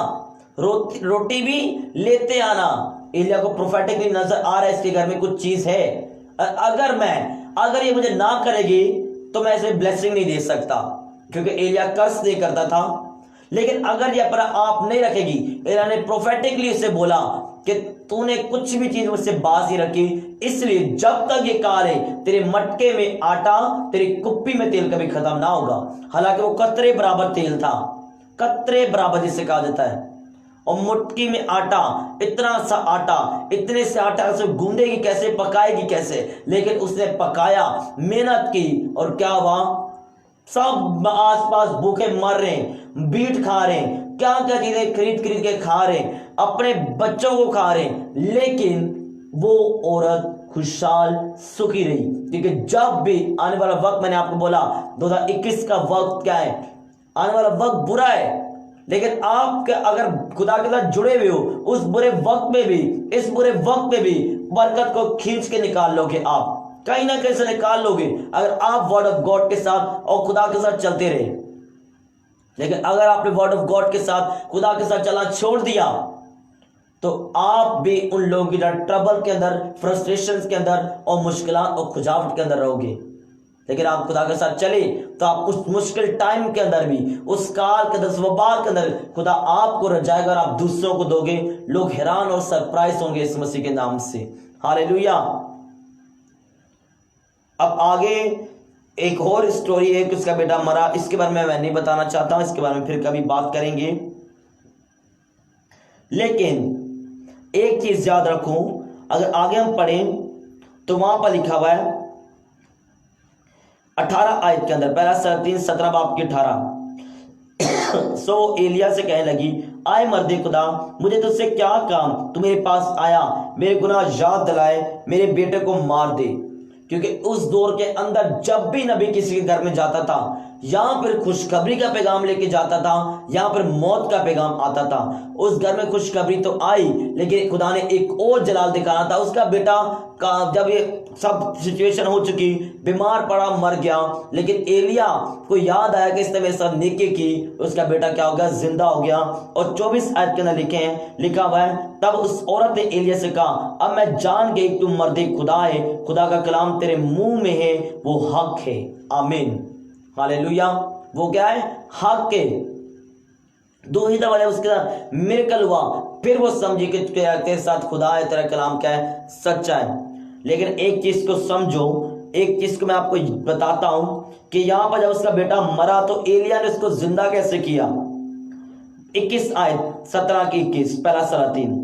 रोटी भी लेते आना। एलिया को प्रोफेटिकली नजर आ रहा है इसके घर में कुछ चीज है, अगर ये मुझे ना करेगी तो मैं इसे ब्लेसिंग नहीं दे सकता, क्योंकि एलिया कर्ज नहीं करता था। लेकिन अगर ये अपना आप नहीं रखेगी, एलिया ने प्रोफेटिकली उसे बोला कि तूने कुछ भी चीज मुझसे बाज नहीं रखी, इसलिए जब तक ये कार है तेरे मटके में आटा, तेरी कुप्पी में तेल कभी खत्म ना होगा। हालांकि वो कतरे बराबर तेल था, कतरे बराबर जिसे कहा जाता है, और मुट्ठी में आटा, इतना सा आटा, इतने से आटा से गूंदेगी कैसे, पकाएगी कैसे? लेकिन उसने पकाया, मेहनत की, और क्या हुआ? सब आसपास भूखे मर रहे हैं, बीट खा रहे हैं, क्या क्या चीजें खरीद खरीद के खा रहे हैं, अपने बच्चों को खा रहे हैं, लेकिन वो औरत खुशहाल सुखी रही। क्योंकि जब भी आने वाला वक्त, मैंने आपको बोला 2021 का वक्त क्या है, आने वाला वक्त बुरा है, लेकिन आप अगर खुदा के साथ जुड़े हुए हो, उस बुरे वक्त में भी, इस बुरे वक्त में भी बरकत को खींच के निकाल लोगे, आप कहीं ना कहीं से निकाल लोगे, अगर आप वर्ड ऑफ गॉड के साथ और खुदा के साथ चलते रहे। लेकिन अगर आपने वर्ड ऑफ गॉड के साथ, खुदा के साथ चलना छोड़ दिया, तो आप भी उन लोगों की ट्रबल के अंदर, फ्रस्ट्रेशन के अंदर और मुश्किलात और खुजावट के अंदर रहोगे। लेकिन आप खुदा के साथ चले तो आप उस मुश्किल टाइम के अंदर भी, उस काल के अंदर, उस वबाल के अंदर खुदा आपको रजाएगा और आप दूसरों को दोगे। लोग हैरान और सरप्राइज होंगे इस मसीह के नाम से। हालेलुया। अब आगे एक और स्टोरी है कि उसका बेटा मरा, इसके बारे में मैं नहीं बताना चाहता, इसके बारे में फिर कभी बात करेंगे। लेकिन एक चीज याद रखो, अगर आगे हम पढ़ें तो वहां पर लिखा हुआ है 18 आयत के अंदर, पहला 17 बाब की 18। सो एलिया से कहने लगी, आए मर्दे खुदा, मुझे तुझसे क्या काम, तू मेरे पास आया, मेरे गुनाह याद दिलाए, मेरे बेटे को मार दे। क्योंकि उस दौर के अंदर जब भी नबी किसी के घर में जाता था, यहां पर खुशखबरी का पैगाम लेके जाता था, यहां पर मौत का पैगाम आता था। उस घर में खुशखबरी तो आई, लेकिन खुदा ने एक और जलाल दिखाना था। उसका बेटा का जब ये सब सिचुएशन हो चुकी, बीमार पड़ा, मर गया, लेकिन एलिया को याद आया कि इसने मेरे साथ नेकी की, उसका बेटा क्या हो गया, जिंदा हो गया। और 24 आयत के अंदर लिखा हुआ है, तब उस औरत ने एलिया से कहा, अब मैं जान गई तुम मर्दे खुदा है, खुदा का कलाम तेरे मुंह में है, वो हक है। आमीन, हालेलुया। वो क्या है? हक है। दो ही दफा उसके साथ मिरेकल हुआ, फिर वो समझी कि तेरे साथ खुदा है, तेरा कलाम क्या है, सच्चा है। लेकिन एक चीज को समझो, एक चीज को मैं आपको बताता हूं कि यहां पर जब उसका बेटा मरा तो एलिया ने उसको जिंदा कैसे किया। 21 आयत 17 की 21, पहला 3।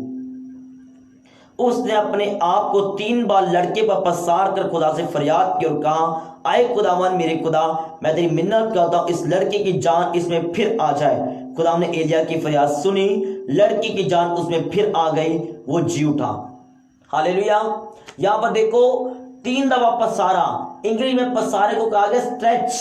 उसने अपने आप को 3 बार लड़के पर पसार कर खुदा से फरियाद की और कहा, आए खुदावन मेरे खुदा, मैं तेरी मिन्नत करता हूं, इस लड़के की जान इसमें फिर आ जाए। खुदा ने एलिया की फरियाद सुनी, लड़की की जान उसमें फिर आ गई, वो जी उठा। हालेलुया। यहां पर देखो 3 दफा पसारा, इंग्लिश में पसारे को कहा गया स्ट्रेच,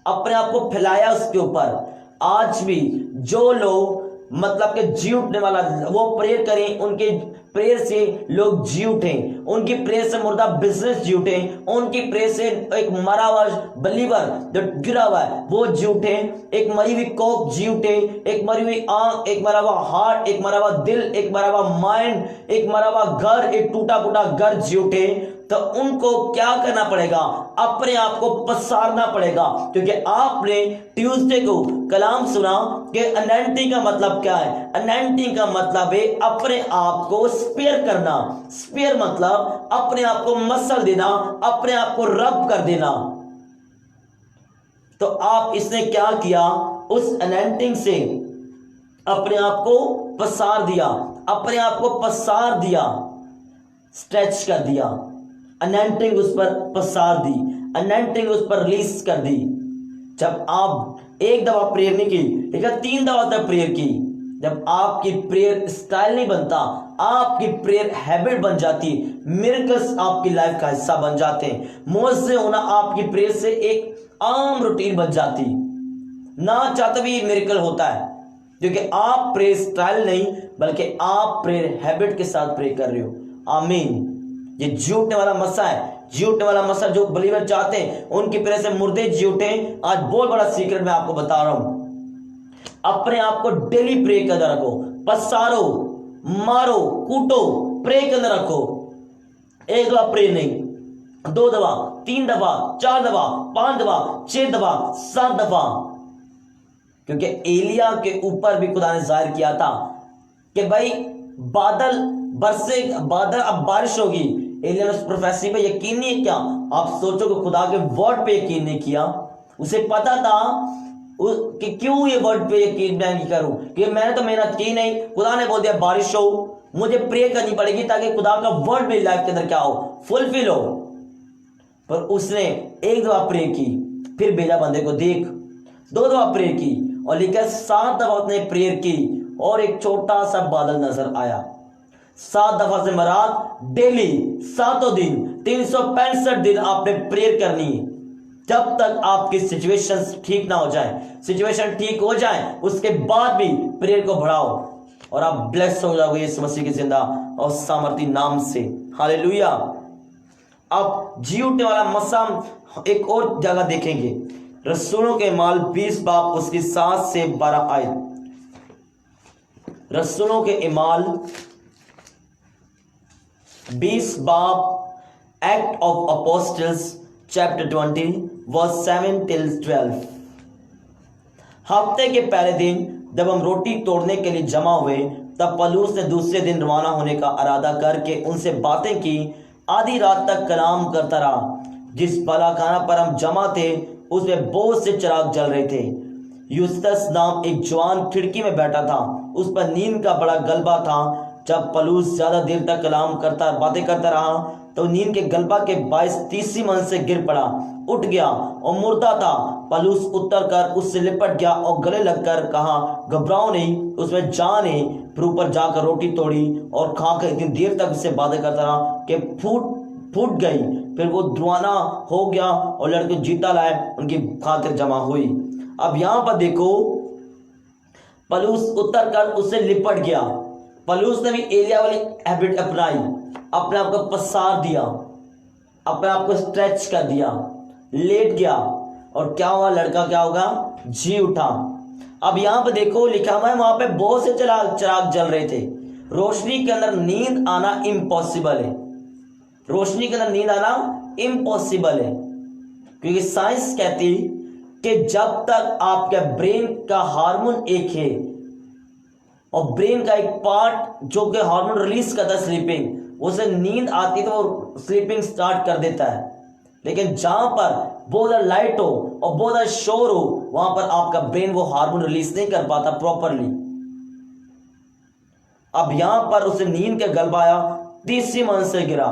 अपने आप को फैलाया उसके ऊपर। आज भी जो लोग मतलब के जी उठने वाला वो प्रेयर करें, उनके प्रेयर से लोग जी उठे, उनकी प्रेयर से मुर्दा बिजनेस जी उठे, उनकी प्रेयर से एक मरा हुआ बलीवर जो गिरा हुआ है वो जी उठे, एक मरी हुई कोख जी उठे, एक मरी हुई आंख, एक मरा हुआ हार्ट, एक मरा हुआ दिल, एक मरा हुआ माइंड, एक मरा हुआ घर, एक टूटा फूटा घर जी उठे। तो उनको क्या करना पड़ेगा? अपने आप को पसारना पड़ेगा, क्योंकि आपने ट्यूसडे को कलाम सुना कि अनॉइंटिंग का मतलब क्या है। अनॉइंटिंग का मतलब है अपने आप को स्पेयर करना। स्पेयर मतलब अपने आप को मसल देना, अपने आप को रब कर देना। तो आप इसने क्या किया? उस अनॉइंटिंग से अपने आप को पसार दिया, अपने आप को पसार दिया, स्ट्रेच कर दिया। अनॉइंटिंग उस पर पसार दी, अनॉइंटिंग उस पर रिलीज कर दी। जब आप एक दफा प्रेयर नहीं की, लेकिन 3 दफा तक प्रेयर की, जब आपकी प्रेयर स्टाइल नहीं बनता, आपकी प्रेयर हैबिट बन जाती, मिरेकल्स आपकी लाइफ का हिस्सा बन जाते हैं। मुअज्जिज़ होना आपकी प्रेयर से एक आम रूटीन बन जाती, ना चाहते भी मिरेकल होता है, क्योंकि आप प्रेयर स्टाइल नहीं बल्कि आप प्रेयर हैबिट के साथ प्रे कर रहे हो। आमीन। ये झूठने वाला मसा है, झूठने वाला मसा जो बलीवर चाहते हैं उनकी प्रेयर से मुर्दे जी उठे। आज बहुत बड़ा सीक्रेट मैं आपको बता रहा हूं। अपने आप को डेली प्रे के अंदर रखो, पसारो, मारो, कूटो, प्रे के अंदर रखो। 1 दफा प्रे नहीं, 2 दफा, 3 दफा, 4 दफा, 5 दफा, 6 दफा, 7 दफा। क्योंकि एलिया के ऊपर भी खुदा ने जाहिर किया था कि भाई बादल बरसे, बादल अब बारिश होगी। एलिया ने उस प्रोफेसी पे यकीन नहीं किया। आप सोचो कि खुदा के वर्ड पे यकीन नहीं किया। उसे पता था कि क्यों ये वर्ड पे यकीन मैं नहीं करूं, कि मैंने तो मेहनत की नहीं, खुदा ने बोल दिया बारिश हो, मुझे प्रे करनी पड़ेगी ताकि खुदा का वर्ड मेरी लाइफ के अंदर क्या हो, फुलफिल हो। पर उसने 1 दफा प्रे की, फिर भेजा बंदे को देख। 2 दफा प्रे की और लेकर 7 दफा उसने प्रेयर की और एक छोटा सा बादल नजर आया। 7 दफा से मराद डेली 7 दिन 365 दिन आपने प्रेयर करनी है, जब तक आपकी सिचुएशन ठीक ना हो जाए। सिचुएशन ठीक हो जाए उसके बाद भी प्रेयर को बढ़ाओ और आप ब्लेस हो जाओगे यीशु मसीह के जिंदा और सामर्थी नाम से। हालेलुया। अब जी उठने वाला मसा एक और जगह देखेंगे, रसूलों के माल 20 बाब उसकी 7 से 12 आयत। रसूलों के इमाल 20 बाब act of apostles chapter 20 verse 7 till 12। हफ्ते के पहले दिन जब हम रोटी तोड़ने के लिए जमा हुए, तब पौलुस ने दूसरे दिन रवाना होने का इरादा करके उनसे बातें की। आधी रात तक कलाम करता रहा। जिस बालाखाना पर हम जमा थे उसमें बहुत से चिराग जल रहे थे। यूस्तस नाम एक जवान खिड़की में बैठा था, उस पर नींद का बड़ा गलबा था। जब पौलुस ज्यादा देर तक कलाम करता बातें करता रहा तो नींद के गलबा के बायस 30 मंजिल से गिर पड़ा, उठ गया और मुर्दा था। पौलुस उतर कर उससे लिपट गया और गले लगकर कहा, घबराओ नहीं, उसमें जान है। फिर ऊपर जाकर रोटी तोड़ी और खाकर इतनी देर तक उससे बातें करता रहा कि फूट गई। फिर वो दीवाना हो गया और लड़के जीता लाए, उनकी खातिर जमा हुई। अब यहां पर देखो, पौलुस उतर कर उससे लिपट गया। पौलुस ने भी एलिया वाली हैबिट अपनाई, अपने आप को पसार दिया, अपने आप को स्ट्रेच कर दिया, लेट गया और क्या हुआ? लड़का क्या होगा? जी उठा। अब यहां पर देखो लिखा हुआ है वहां पे बहुत से चिराग जल रहे थे। रोशनी के अंदर नींद आना इम्पॉसिबल है। रोशनी के अंदर नींद आना इम्पॉसिबल है, क्योंकि साइंस कहती कि जब तक आपके ब्रेन का हार्मोन एक है और ब्रेन का एक पार्ट जो कि हार्मोन रिलीज करता है स्लीपिंग, उसे नींद आती तो वो स्लीपिंग स्टार्ट कर देता है। लेकिन जहां पर बहुत ज्यादा लाइट हो और बहुत ज्यादा शोर हो, वहां पर आपका ब्रेन वो हार्मोन रिलीज नहीं कर पाता प्रॉपरली। अब यहां पर उसे नींद के गलबा आया, 30 मंजिल से गिरा।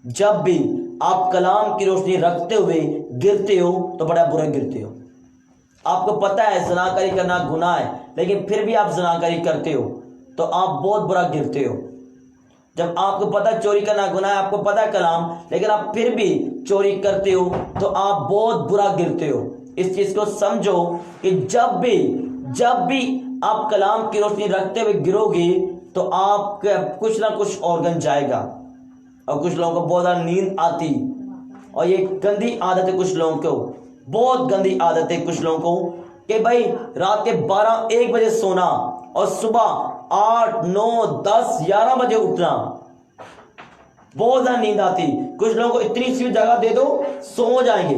जब भी आप कलाम की रोशनी रखते हुए गिरते हो तो बड़ा बुरा गिरते हो। आपको पता है जनाकारी करना गुनाह है, लेकिन फिर भी आप जनाकारी करते हो तो आप बहुत बुरा गिरते हो। जब आपको पता चोरी करना गुनाह है, आपको पता है कलाम, लेकिन आप फिर भी चोरी करते हो तो आप बहुत बुरा गिरते हो। इस चीज को समझो कि जब भी आप कलाम की रोशनी रखते हुए गिरोगे तो आपके कुछ ना कुछ ऑर्गन जाएगा। और कुछ लोगों को बहुत ज़्यादा नींद आती, और ये गंदी आदत है कुछ लोगों को, बहुत गंदी आदत है कुछ लोगों को कि भाई रात के 12-1 बजे सोना और सुबह 8, 9, 10, 11 बजे उठना। बहुत ज़्यादा नींद आती। कुछ लोगों को इतनी सी जगह दे दो सो जाएंगे।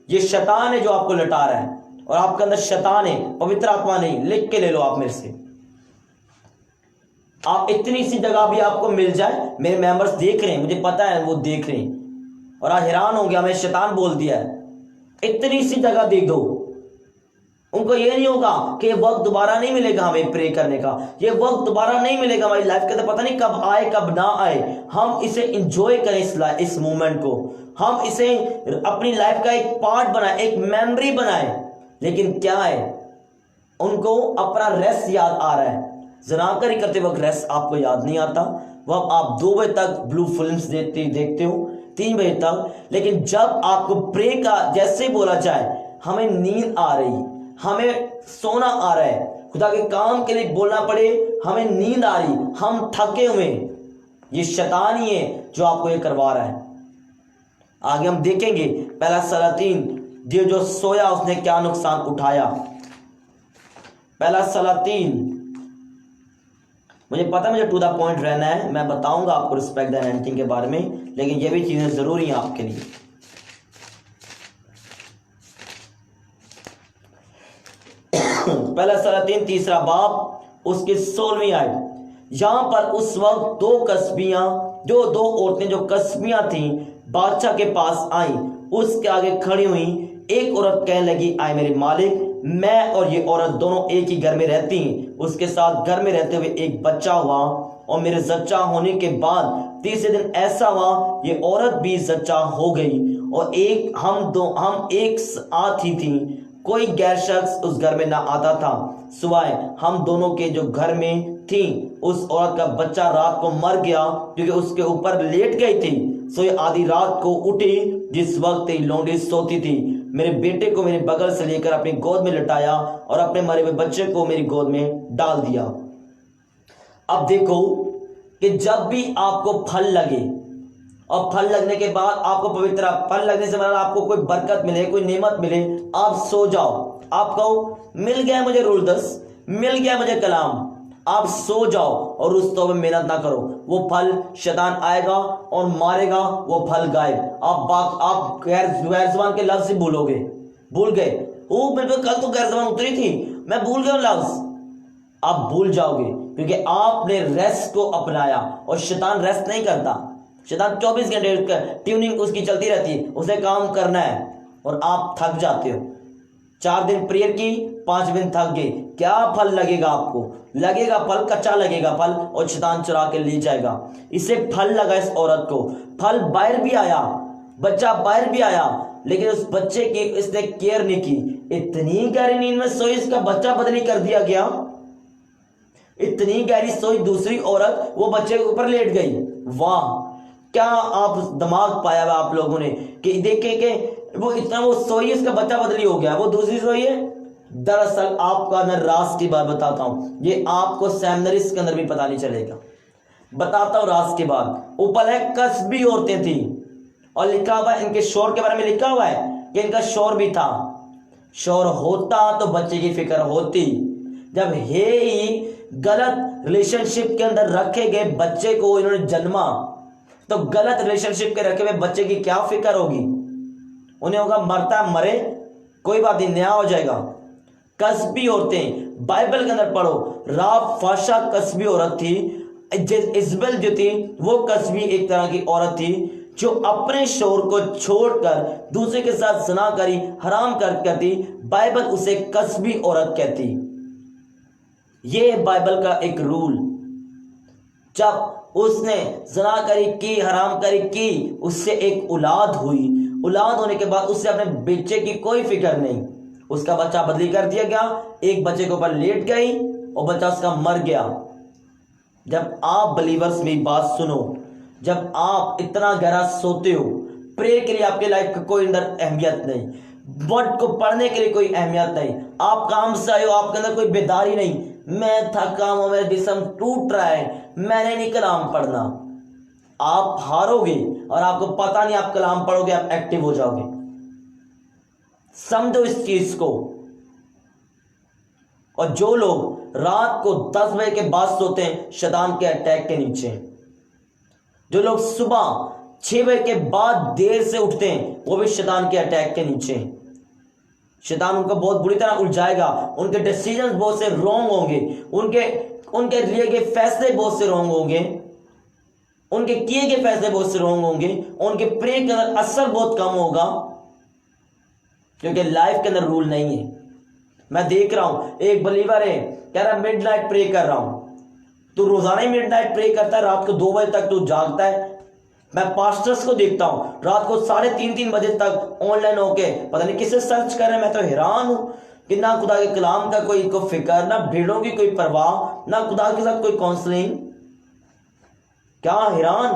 ये शैतान है जो आपको लटा रहा है, और आपके अंदर शैतान है, पवित्र आत्मा नहीं। लिख के ले लो आप मेरे से। आप इतनी सी जगह भी आपको मिल जाए, मेरे मेंबर्स देख रहे हैं, मुझे पता है वो देख रहे हैं, और आज हैरान हो गया मैं, शैतान बोल दिया है। इतनी सी जगह दे दो, उनको ये नहीं होगा कि ये वक्त दोबारा नहीं मिलेगा हमें प्रे करने का, ये वक्त दोबारा नहीं मिलेगा हमारी लाइफ के, तो पता नहीं कब आए कब ना आए। हम इसे एंजॉय करें, इस मोमेंट को हम इसे अपनी लाइफ का एक पार्ट बनाए, एक मेमोरी बनाए। लेकिन क्या है, उनको अपना रेस्ट याद आ रहा है। जनाकरी करते वक्त रेस्ट आपको याद नहीं आता। वह आप 2 बजे तक ब्लू फिल्म्स देखते हो, 3 बजे तक। लेकिन जब आपको प्रे का जैसे ही बोला जाए, हमें नींद आ रही, हमें सोना आ रहा है, खुदा के काम के लिए बोलना पड़े, हमें नींद आ रही, हम थके हुए, ये शैतान ही है जो आपको ये करवा रहा है। आगे हम देखेंगे पहला सलातीन जो सोया उसने क्या नुकसान उठाया। पहला सलातीन, मुझे पता है मुझे टू द पॉइंट रहना है, मैं बताऊंगा आपको रिस्पेक्ट द एनोइंटिंग के बारे में, लेकिन ये भी चीजें जरूरी हैं आपके लिए। पहला सलातीन 3 बाब उसके 16वीं आयत। यहां पर उस वक्त 2 कसबियां, जो 2 औरतें जो कसबियां थीं, बादशाह के पास आई। उसके आगे खड़ी हुई। एक औरत कहने लगी, आए मेरे मालिक, मैं और ये औरत दोनों एक ही घर में रहती हैं। उसके साथ घर में रहते हुए एक बच्चा हुआ, और मेरे जच्चा होने के बाद 3 दिन ऐसा हुआ ये औरत भी जच्चा हो गई, और हम एक साथ ही थी। कोई गैर शख्स उस घर में ना आता था सिवाय हम दोनों के जो घर में थी। उस औरत का बच्चा रात को मर गया क्योंकि उसके ऊपर लेट गई थी। सो ये आधी रात को उठी जिस वक्त लौंडी सोती थी। मेरे बेटे को मेरे बगल से लेकर अपनी गोद में लटाया और अपने मरे हुए बच्चे को मेरी गोद में डाल दिया। अब देखो कि जब भी आपको फल लगे, और फल लगने के बाद आपको पवित्र, फल लगने से मतलब आपको कोई बरकत मिले, कोई नेमत मिले, आप सो जाओ। आप कहो मिल गया मुझे रूलदस, मिल गया मुझे कलाम, आप सो जाओ और उस तौबे में मेहनत ना करो। वो फल शैतान आएगा और मारेगा, वो फल गायब। आप गैर ज़बान के लफ्ज ही भूलोगे, भूल गए, ओ मेरे पे कल तो गैर ज़बान उतरी थी, मैं भूल गया लफ्ज, आप भूल जाओगे क्योंकि आपने रेस्ट को अपनाया। और शैतान रेस्ट नहीं करता, शैतान 24 घंटे ट्यूनिंग उसकी चलती रहती है, उसे काम करना है, और आप थक जाते हो। 4 दिन प्रेयर की, 5 दिन थक गए, क्या फल लगेगा आपको? लगेगा फल, कच्चा लगेगा फल, और शैतान चुरा के ले जाएगा। इसे फल लगा इस औरत को, फल बाहर भी आया, बच्चा बाहर भी आया, लेकिन उस बच्चे की इसने केयर नहीं की। इतनी गहरी नींद में सोई, इसका बच्चा बदली कर दिया गया। इतनी गहरी सोई दूसरी औरत, वो बच्चे के ऊपर लेट गई। वाह, क्या आप दिमाग पाया हुआ आप लोगों ने कि देखे कि वो इतना वो सोई, इसका बच्चा बदली हो गया, वो दूसरी सोई है। दरअसल आपका मैं राज की बात बताता हूं, ये आपको सेमिनरीज के अंदर भी पता नहीं चलेगा। बताता हूं राज के बाद। ऊपर है कसबी औरतें थी, और लिखा हुआ है इनके शोर के बारे में, लिखा हुआ है कि इनका शोर भी था। शोर होता तो बच्चे की फिक्र होती। जब ही गलत रिलेशनशिप के अंदर रखे गए बच्चे को इन्होंने जन्मा, तो गलत रिलेशनशिप के रखे हुए बच्चे की क्या फिक्र होगी? उन्हें होगा मरता मरे, कोई बात नहीं, नया हो जाएगा। कसबी औरतें, बाइबल के अंदर पढ़ो, राब फाशा कसबी औरत थी। इजबेल जो थी वो कसबी एक तरह की औरत थी जो अपने शोर को छोड़कर दूसरे के साथ ज़िना करी, हराम करती। बाइबल उसे कसबी औरत कहती। ये बाइबल का एक रूल। जब उसने ज़िनाकारी की, हरामकारी की, उससे एक औलाद हुई। औलाद होने के बाद उससे अपने बच्चे की कोई फिक्र नहीं, उसका बच्चा बदली कर दिया गया। एक बच्चे के ऊपर लेट गई और बच्चा उसका मर गया। जब आप बलीवर्स मेरी बात सुनो, जब आप इतना गहरा सोते हो, प्रे के लिए आपके लाइफ का कोई अंदर अहमियत नहीं। वर्ड को पढ़ने के लिए कोई अहमियत नहीं। आप काम से आए हो, आपके अंदर कोई बेदारी नहीं, मैं थका हूं, मेरा जिस्म टूट रहा है, मैंने नहीं कलाम पढ़ना। आप हारोगे और आपको पता नहीं आप कलाम पढ़ोगे, आप एक्टिव हो जाओगे। समझो इस चीज को। और जो लोग रात को 10 बजे के बाद सोते हैं, शैतान के अटैक के नीचे। जो लोग सुबह 6 बजे के बाद देर से उठते हैं, वो भी शैतान के अटैक के नीचे। शैतान उनको बहुत बुरी तरह उलझाएगा, उनके डिसीजंस बहुत से रॉन्ग होंगे, उनके लिए के फैसले बहुत से रॉन्ग होंगे, उनके किए गए फैसले बहुत से रॉन्ग होंगे, उनके प्रे के अंदर असर बहुत कम होगा, क्योंकि लाइफ के अंदर रूल नहीं है। मैं देख रहा हूं एक बलीवर है, कह रहा मिडनाइट प्रे कर रहा हूं। तू रोजाना ही मिडनाइट प्रे करता है, रात को 2 बजे तक तू जागता है। मैं पास्टर्स को देखता हूं रात को 3:30 बजे तक ऑनलाइन होके पता नहीं किसे सर्च कर रहे हैं। मैं तो हैरान हूं कि ना खुदा के कलाम का कोई फिक्र, ना भीड़ों की कोई परवाह, ना खुदा के साथ कोई काउंसलिंग। क्या हैरान,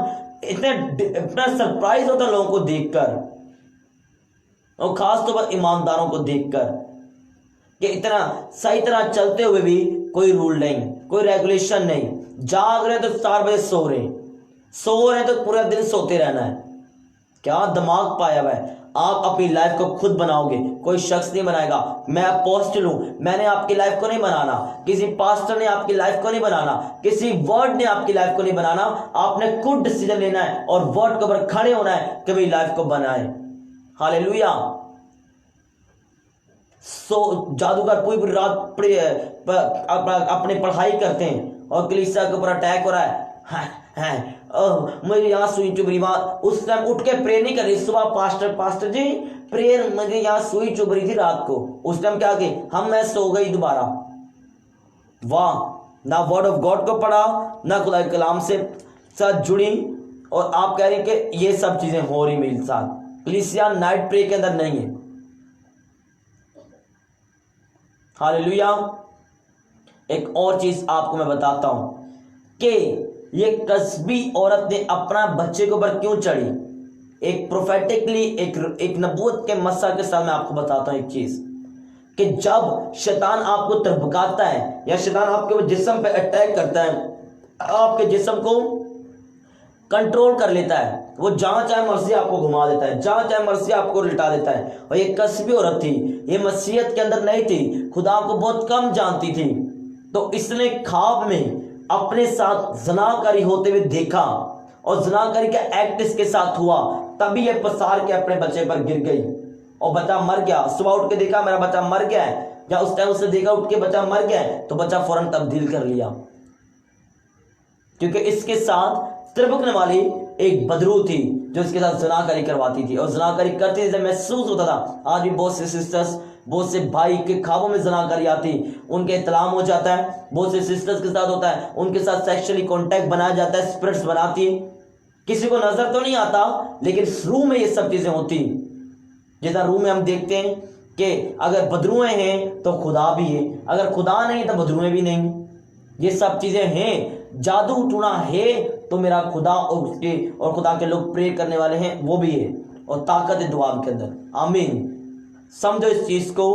इतना सरप्राइज होता है लोगों को देखकर, और खास तौर पर ईमानदारों को देखकर, कि इतना सही तरह चलते हुए भी कोई रूल नहीं, कोई रेगुलेशन नहीं। जाग रहे तो 4 बजे सो रहे तो पूरा दिन सोते रहना है। क्या दिमाग पाया हुआ है। आप अपनी लाइफ को खुद बनाओगे, कोई शख्स नहीं बनाएगा। मैं अपोस्टल हूं, मैंने आपकी लाइफ को नहीं बनाना, किसी पास्टर ने आपकी लाइफ को नहीं बनाना, किसी वर्ड ने आपकी लाइफ को नहीं बनाना। आपने खुद डिसीजन लेना है और वर्ड के ऊपर खड़े होना है कि मेरी लाइफ को बनाए। हालेलुया। जादूगर पूरी रात अपने पढ़ाई करते हैं और कलीसिया के ऊपर अटैक हो रहा है। मुझे यहाँ सुई चुभ रही, उस टाइम उठ के प्रे नहीं कर रही। सुबह पास्टर जी प्रेयर, मुझे यहाँ सुई चुभ रही थी रात को। उस टाइम क्या की मैं सो गई दोबारा। वाह, ना वर्ड ऑफ गॉड को पढ़ा, ना खुदा के कलाम से साथ जुड़ी, और आप कह रहे हैं कि ये सब चीजें हो रही मेरे साथ। कलीसिया नाइट प्रे के अंदर नहीं है। हालेलुया। एक और चीज आपको मैं बताता हूं कि ये कस्बी औरत ने अपना बच्चे के ऊपर क्यों चढ़ी। एक प्रोफेटिकली एक नबूवत के मस्सा के साथ मैं आपको बताता हूं एक चीज, कि जब शैतान आपको तरबकाता है या शैतान आपके जिस्म पे अटैक करता है, आपके जिस्म को कंट्रोल कर लेता है, वो जहां चाहे मर्जी आपको घुमा देता है, जहां चाहे मर्जी आपको लिटा देता है। और ये कस्बी औरत थी, ये मसीहत के अंदर नहीं थी, खुदा को बहुत कम जानती थी। तो इसने ख्वाब में अपने साथ ज़नाकारी होते हुए देखा, और ज़नाकारी का एक्ट इसके साथ हुआ। तभी ये पसार के अपने बच्चे पर गिर गई और बच्चा मर गया। सुबह उठ के देखा मेरा बच्चा मर गया है, या उस टाइम उसने देखा उठ के बच्चा मर गया है, तो बच्चा फौरन तब्दील कर लिया, क्योंकि इसके साथ तिरबकने वाली एक बदरू थी जो इसके साथ ज़नाकारी करवाती थी। और ज़नाकारी करती थी, महसूस होता था। आज भी बहुत से सिस्टर्स, बहुत से भाई के ख्वाबों में ज़नाकारी आती, उनके इत्लाम हो जाता है। बहुत से सिस्टर्स के साथ होता है, उनके साथ सेक्सुअली कांटेक्ट बनाया जाता है, स्पिरिट्स बनाती है। किसी को नजर तो नहीं आता, लेकिन रूह में ये सब चीजें होती। जैसा रूह में हम देखते हैं कि अगर बदरुएं हैं तो खुदा भी है, अगर खुदा नहीं तो बदरुएं भी नहीं। ये सब चीजें हैं। जादू टूना है तो मेरा खुदा और खुदा के लोग प्रे करने वाले हैं, वो भी है, और ताकत है दुआ के अंदर। आमीन। समझो इस चीज को।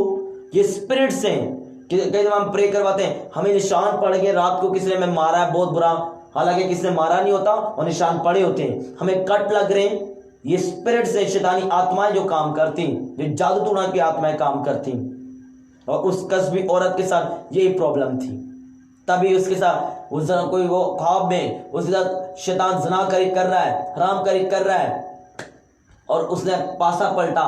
ये स्पिरिट्स हैं कि कई दफा हम प्रे करवाते हैं, हमें निशान पड़ गए, रात को किसी ने हमें मारा है बहुत बुरा, हालांकि किसी ने मारा नहीं होता और निशान पड़े होते हैं, हमें कट लग रहे हैं। ये स्पिरिट्स हैं, शैतानी आत्माएं जो काम करती, जो जादू टूना की आत्माएं काम करती। और उस कस्बी औरत के साथ यही प्रॉब्लम थी। तभी उसके साथ कोई वो ख्वाब में उसके साथ शैतान ज़नाकारी कर रहा है, हरामकारी कर रहा है, और उसने पासा पलटा,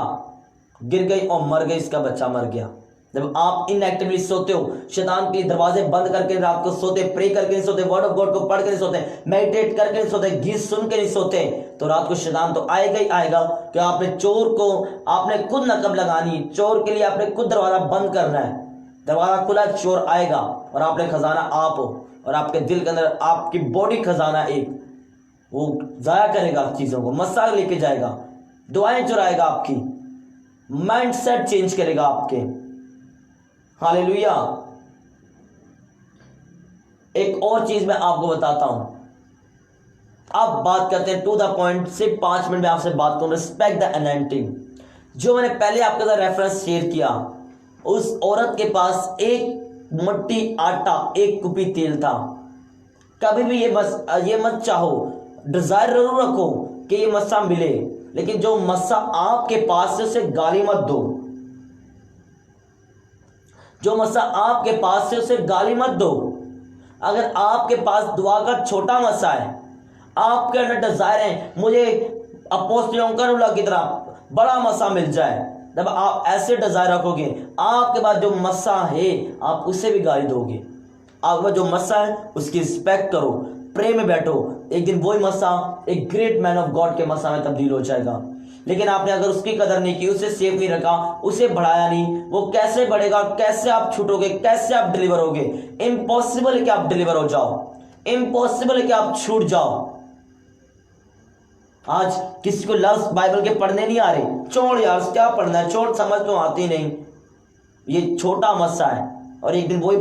गिर गई और मर गई, इसका बच्चा मर गया। जब आप इनएक्टिवली सोते हो, शैतान के दरवाजे बंद करके रात को सोते, प्रे करके नहीं सोते, वर्ड ऑफ गॉड को पढ़ के नहीं सोते, मेडिटेट करके नहीं सोते, गीत सुन के नहीं सोते, तो रात को शैतान तो आएगा ही आएगा। कि आपने चोर को आपने खुद नकब लगानी, चोर के लिए आपने खुद दरवाजा बंद करना है। दरवाजा खुला, चोर आएगा, और आपने खजाना आप हो, और आपके दिल के अंदर आपकी बॉडी खजाना एक, वो जाया करेगा चीजों को, मस्सा लेके जाएगा, दुआएं चुराएगा, आपकी माइंड सेट चेंज करेगा आपके। हालेलुया। एक और चीज मैं आपको बताता हूं। अब बात करते हैं टू द पॉइंट। सिर्फ 5 मिनट में आपसे बात करूं। Respect the anointing. जो मैंने पहले आपके साथ रेफरेंस शेयर किया, उस औरत के पास एक मुट्ठी आटा, एक कुपी तेल था। कभी भी ये मत चाहो, डिजायर जरूर रखो कि ये मस्सा मिले, लेकिन जो मस्सा आपके पास है उसे गाली मत दो। जो मस्सा आपके पास है उसे गाली मत दो। अगर आपके पास दुआ का छोटा मस्सा है, आपके अंदर डिजायर है मुझे अपोस्तलों की तरह बड़ा मस्सा मिल जाए, जब आप ऐसे डिजायर रखोगे, आपके पास जो मस्सा है आप उसे भी गाली दोगे। आपके पास जो मस्सा है उसकी रिस्पेक्ट करो, प्रे में बैठो, एक दिन वही मस्सा एक ग्रेट मैन ऑफ गॉड के मस्सा में तब्दील हो जाएगा। लेकिन आपने अगर उसकी कदर नहीं की, उसे सेव नहीं रखा, उसे बढ़ाया नहीं, वो कैसे बढ़ेगा, कैसे आप छूटोगे, कैसे आप डिलीवर होगे? इम्पॉसिबल है कि आप डिलीवर हो जाओ, इम्पॉसिबल है कि आप छूट जाओ। आज किसी को लफ्ज बाइबल के पढ़ने नहीं आ रहे, छोड़ यार क्या पढ़ना है, छोड़, समझ तो आती नहीं। ये छोटा मस्सा है और एक दिन वही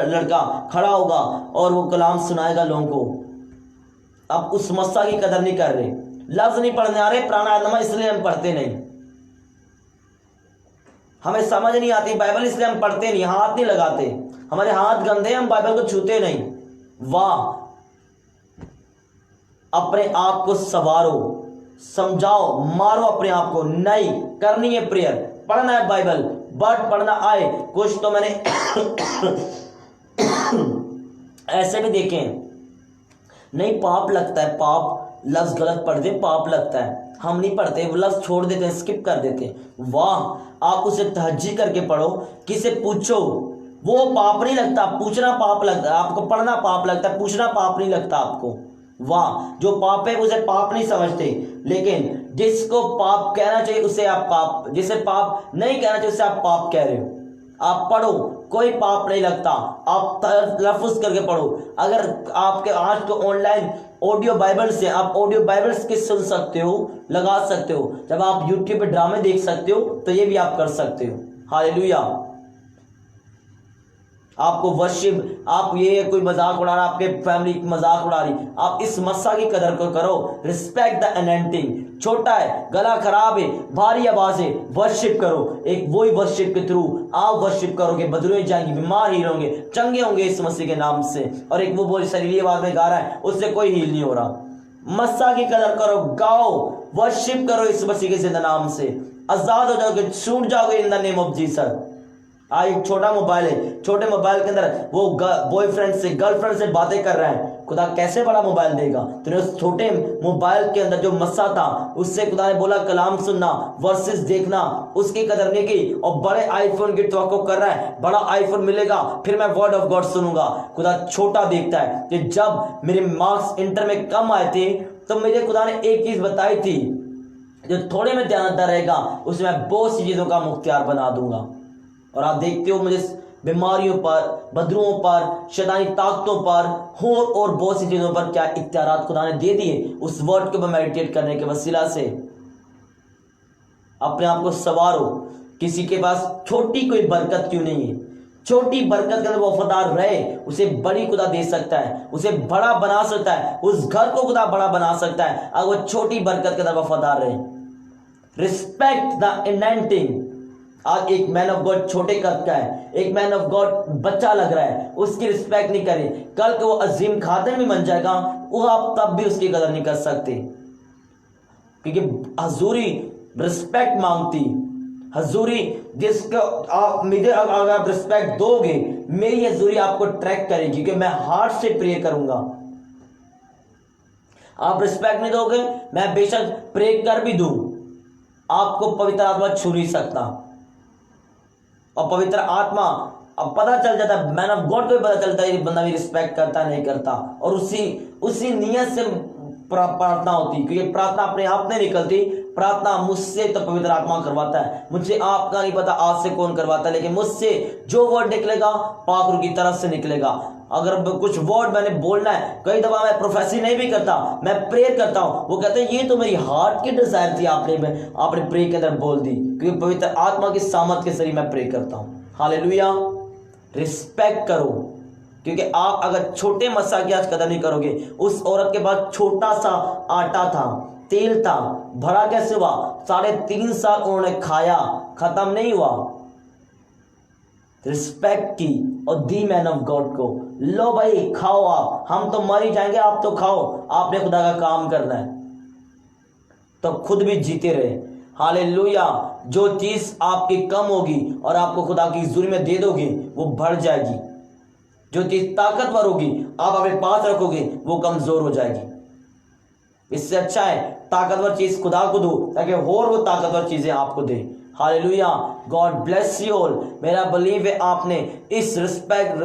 लड़का खड़ा होगा और वो कलाम सुनाएगा लोगों को। आप उस मस्सा की कदर नहीं कर रहे, लफ्ज नहीं पढ़ने आ रहे, प्राणायाम इसलिए हम पढ़ते नहीं, हमें समझ नहीं आती बाइबल इसलिए हम पढ़ते नहीं, हाथ नहीं लगाते, हमारे हाथ गंदे, हम बाइबल को छूते नहीं। वाह, अपने आप को सवारो, समझाओ, मारो अपने आप को। नहीं करनी है प्रेयर, पढ़ना है बाइबल, बट पढ़ना आए। कुछ तो मैंने ऐसे भी देखे हैं, नहीं पाप लगता है, पाप लफ्ज गलत पढ़ दे पाप लगता है, हम नहीं पढ़ते, वो लफ्ज छोड़ देते हैं, स्किप कर देते हैं। वाह, आप उसे तहज्जी करके पढ़ो, किसे पूछो, वो पाप नहीं लगता, पूछना पाप लगता है आपको, पढ़ना पाप लगता है, पूछना पाप नहीं लगता आपको। वाह, जो पाप है उसे पाप नहीं समझते, लेकिन जिसको पाप कहना चाहिए उसे आप पाप, जिसे पाप नहीं कहना चाहिए उसे आप पाप कह रहे हो। आप पढ़ो, कोई पाप नहीं लगता, आप लफ्ज करके पढ़ो। अगर आपके आज तो ऑनलाइन ऑडियो बाइबल्स है, आप ऑडियो बाइबल्स के सुन सकते हो, लगा सकते हो, जब आप यूट्यूब पे ड्रामे देख सकते हो तो ये भी आप कर सकते हो। हालेलुया। आपको वर्शिप, आप ये कोई मजाक उड़ा रहा, आपके फैमिली मजाक उड़ा रही, आप इस मस्सा की कदर को करो। Respect the anointing. छोटा है, गला खराब है, भारी आवाज है, वर्शिप करो। एक वही वर्शिप के थ्रू आप वर्शिप करोगे, बदलुए जाएंगे, बीमार हील होंगे, चंगे होंगे इस मसीह के नाम से। और एक वो बोल शरीरी आवाज में गा रहा है, उससे कोई हील नहीं हो रहा। मस्सा की कदर करो, गाओ, वर्शिप करो इस मसीह के जिंदा नाम से, आजाद हो जाओगे, छूट जाओगे इन द नेम ऑफ जीसस। आज एक छोटा मोबाइल है, छोटे मोबाइल के अंदर वो बॉयफ्रेंड से, गर्लफ्रेंड से बातें कर रहा है, खुदा कैसे बड़ा मोबाइल देगा? तूने उस छोटे मोबाइल के अंदर जो मस्सा था उससे खुदा ने बोला कलाम सुनना, वर्सेस देखना, उसकी कदर नहीं की, और बड़े आईफोन की तवक्को कर रहा है, बड़ा आईफोन मिलेगा फिर मैं वर्ड ऑफ गॉड सुनूंगा। खुदा छोटा देखता है। कि जब मेरे मार्क्स इंटर में कम आए थे तो मुझे खुदा ने एक चीज बताई थी, जो थोड़े में ध्यान रहेगा उसमें मैं बहुत सी चीजों का मुख्तियार बना दूंगा। और आप देखते हो मुझे बीमारियों पर, बदरुओं पर, शैतानी ताकतों पर, और बहुत सी चीजों पर क्या इख्तियारात खुदा ने दे दिए उस वर्ड के ऊपर मेडिटेट करने के वसीला से। अपने आप को सवारो। किसी के पास छोटी कोई बरकत क्यों नहीं है, छोटी बरकत के अंदर वो वफादार रहे, उसे बड़ी खुदा दे सकता है, उसे बड़ा बना सकता है, उस घर को खुदा बड़ा बना सकता है अगर वो छोटी बरकत के अंदर वफादार रहे। Respect the anointing. आज एक मैन ऑफ गॉड छोटे कद का है, एक मैन ऑफ गॉड बच्चा लग रहा है, उसकी रिस्पेक्ट नहीं करें, कल को वो अजीम खादिम भी बन जाएगा, वो आप तब भी उसकी कदर नहीं कर सकते, क्योंकि हजूरी रिस्पेक्ट मांगती। हजूरी जिसको आप मुझे अगर आप रिस्पेक्ट दोगे, मेरी हजूरी आपको ट्रैक करेगी, क्योंकि मैं हार्ट से प्रे करूंगा। आप रिस्पेक्ट नहीं दोगे, मैं बेशक प्रे कर भी दूं, आपको पवित्र आत्मा छू नहीं सकता। और पवित्र आत्मा अब पता चल जाता है, मैन ऑफ गॉड को भी पता चलता है बंदा भी रिस्पेक्ट करता नहीं करता, और उसी नियत से प्रार्थना होती, क्योंकि प्रार्थना अपने आप नहीं निकलती, प्रार्थना मुझसे तो पवित्र आत्मा करवाता है। मुझे आपका नहीं पता आज से कौन करवाता है, लेकिन मुझसे जो वर्ड निकलेगा पाक रूह की तरफ से निकलेगा। अगर कुछ वर्ड मैंने बोलना है, कई दफा मैं प्रोफेसी नहीं भी करता, मैं प्रेयर करता हूं, वो कहते हैं ये तो मेरी हार्ट की डिजायर थी, आपने प्रे के अंदर बोल दी, क्योंकि पवित्र आत्मा की सामर्थ के जरिए मैं प्रे करता हूं। हालेलुया। रिस्पेक्ट करो, क्योंकि आप अगर छोटे मस्सा की आज कदर नहीं करोगे, उस औरत के पास छोटा सा आटा था, तेल था, भरा कैसे हुआ? 3.5 साल उन्होंने खाया, खत्म नहीं हुआ। रिस्पेक्ट की और दी मैन ऑफ गॉड को। लो भाई खाओ, आप, हम तो मर ही जाएंगे, आप तो खाओ, आपने खुदा का काम करना है। तो खुद भी जीते रहे। हालेलुया। जो चीज आपकी कम होगी और आपको खुदा की हजूरी में दे दोगे वो बढ़ जाएगी। जो चीज ताकतवर होगी आप अपने पास रखोगे वो कमजोर हो जाएगी। इससे अच्छा है ताकतवर चीज खुदा को दो ताकि और वो ताकतवर चीजें आपको दे। Hallelujah. God bless you all. मेरा बिलीव है आपने इस respect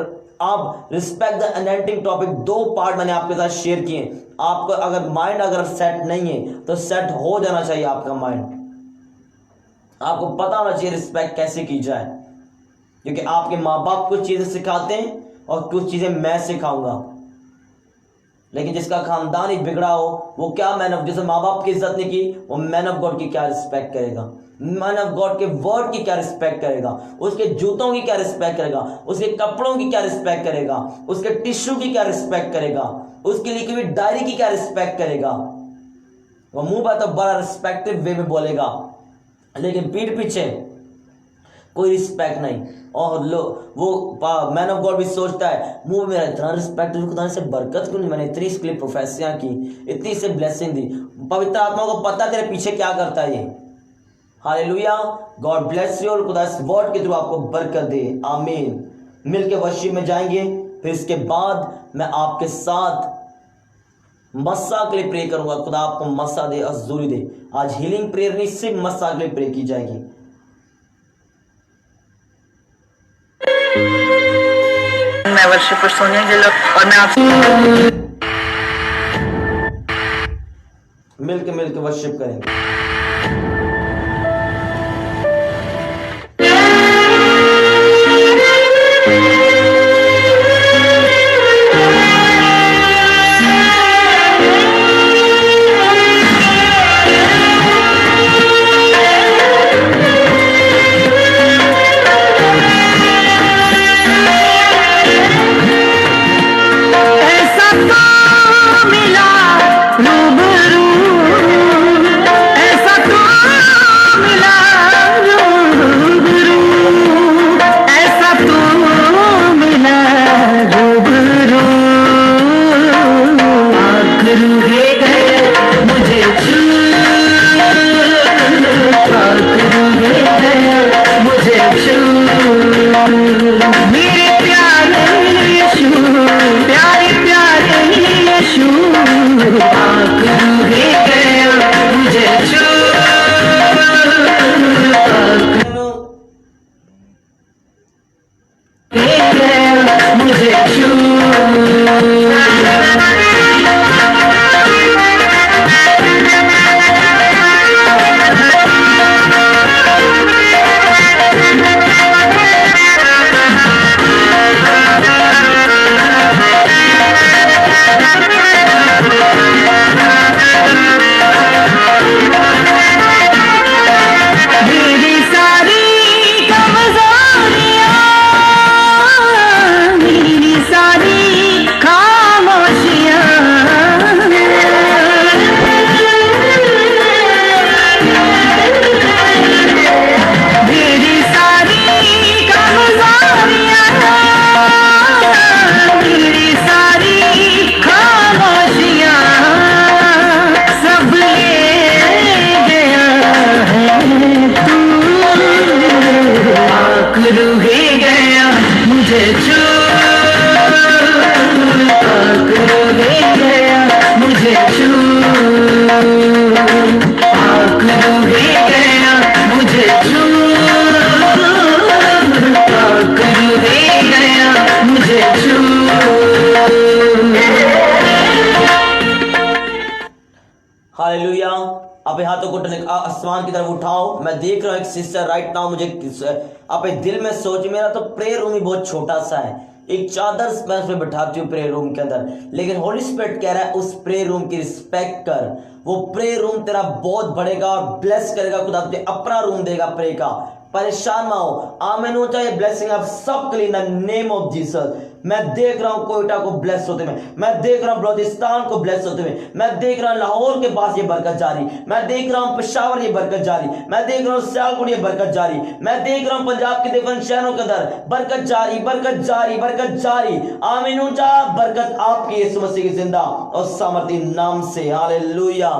the anointing topic 2 part मैंने आपके साथ शेयर किए। आपको अगर माइंड अगर सेट नहीं है तो सेट हो जाना चाहिए आपका माइंड। आपको पता होना चाहिए रिस्पेक्ट कैसे की जाए, क्योंकि आपके माँ बाप कुछ चीजें सिखाते हैं और कुछ चीजें मैं सिखाऊंगा। लेकिन जिसका खानदान ही बिगड़ा हो वो क्या मैन ऑफ, जैसे माँ बाप की इज्जत नहीं की, वो मैन ऑफ गॉड की क्या रिस्पेक्ट करेगा? मैन ऑफ गॉड के वर्ड की क्या रिस्पेक्ट करेगा? उसके जूतों की क्या रिस्पेक्ट करेगा? उसके कपड़ों की क्या रिस्पेक्ट करेगा? उसके टिश्यू की क्या रिस्पेक्ट करेगा? उसकी लिखी हुई डायरी की क्या रिस्पेक्ट करेगा? वो मुंह पर तो बड़ा रिस्पेक्टिव वे में बोलेगा, लेकिन पीठ पीछे कोई रिस्पेक्ट नहीं। और वो मैन ऑफ गॉड भी सोचता है मुंह मेरा इतना रिस्पेक्ट, खुदा से बरकत क्यों नहीं, मैंने इतनी इसके लिए प्रोफेसियां की, इतनी से ब्लेसिंग दी। पवित्र आत्मा को पता तेरे पीछे क्या करता है ये। हालेलुया। गॉड ब्लेस यू और खुदा इस वर्ड के थ्रू आपको बरकत दे। आमीन। मिलके वर्शिप में जाएंगे, फिर इसके बाद मैं आपके साथ मस्सा के लिए प्रे करूंगा। खुदा आपको मस्सा दे, अजूरी दे। आज हीलिंग प्रेयर नहीं, सिर्फ मस्सा के लिए प्रे की जाएगी। मैं वर्शिपर सोनिया गिल और मैं आप मिलके वर्शिप करेंगे। हालेलुया। अपने हाथों को आसमान की तरफ उठाओ। मैं देख रहा हूँ एक सिस्टर राइट नाउ, मुझे अपने दिल में सोच, मेरा तो प्रेयर रूम ही बहुत छोटा सा है, एक चादर मैं उसमें बैठाती हूँ प्रेयर रूम के अंदर, लेकिन होली स्पिरिट कह रहा है उस प्रेयर रूम की रिस्पेक्ट कर। वो प्रेयर रूम तेरा बहुत बढ़ेगा और ब्लेस करेगा। खुदा तुझे अपना रूम देगा प्रे का। परेशान ना हो। आमीन ऊंचा, ये ब्लेसिंग आप सबके लिए इन द नेम ऑफ जीसस। मैं देख रहा हूं कोयटा को ब्लेस होते हुए, मैं देख रहा हूं बलोचिस्तान को ब्लेस होते हुए, मैं देख रहा हूं लाहौर के पास ये बरकत जारी, मैं देख रहा हूं पेशावर ये बरकत जारी, मैं देख रहा हूं सियालकोट ये बरकत जारी, मैं देख रहा हूं पंजाब के डिफरेंट शहरों के अंदर बरकत जारी, बरकत जारी, बरकत जारी। आमीन ऊंचा, बरकत आपकी यीशु मसीह की जिंदा और सामर्थी नाम से। हालेलुया।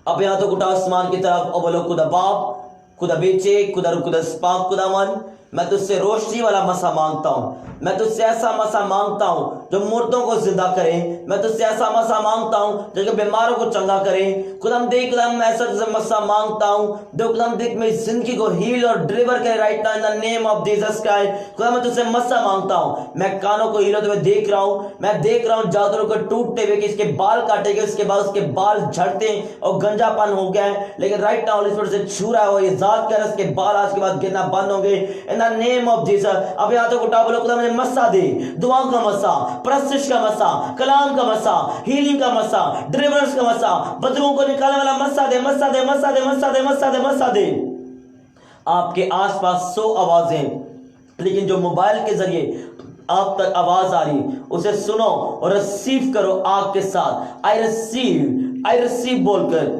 अब यहां तो उठा आसमान की तरफ और बोलो, खुदा बाप, खुदा बेचे, खुदा रुख, खुदा स्पाक, खुदा मन, मैं तुझसे रोशनी वाला मसा मांगता हूं, मैं तुझसे ऐसा मसा मांगता हूं जो मुर्दों को जिंदा करे, मैं तुझसे ऐसा मसा मांगता हूं जो बीमारों को चंगा करे। खुदाम देख, खुदाम ऐसा मसा मांगता हूं जो खुदाम देख मेरी जिंदगी को हील और डिलीवर करे right now in the name of Jesus Christ. खुदा मैं तुझसे मसा मांगता हूं, मैं कानों को हील होते हुए देख रहा हूं, मैं देख रहा हूं जादुओं को टूटते हुए कि इसके बाल काटे गए, उसके बाद उसके बाल झड़ते और गंजापन हो गया है, लेकिन राइट नाउ होली स्पिरिट से छू रहा है और ये जात कर उसके बाल आज के बाद गिरना बंद होंगे इन द नेम ऑफ जीसस। अब यहां तक उठा बोलो, खुदा मुझे मसा दे, दुआ का मसा, प्रस्तिश का मसा, कलाम का मसा, हीलिंग का मसा, डिलीवरेंस का मसा, बदबू को निकालने वाला मसा दे, मसा दे, मसा दे, मसा दे, मसा दे, मसा दे। आपके आसपास 100 आवाजें, लेकिन जो मोबाइल के जरिए आप तक आवाज आ रही उसे सुनो और रिसीव करो आग के साथ। आई रिसीव बोलकर,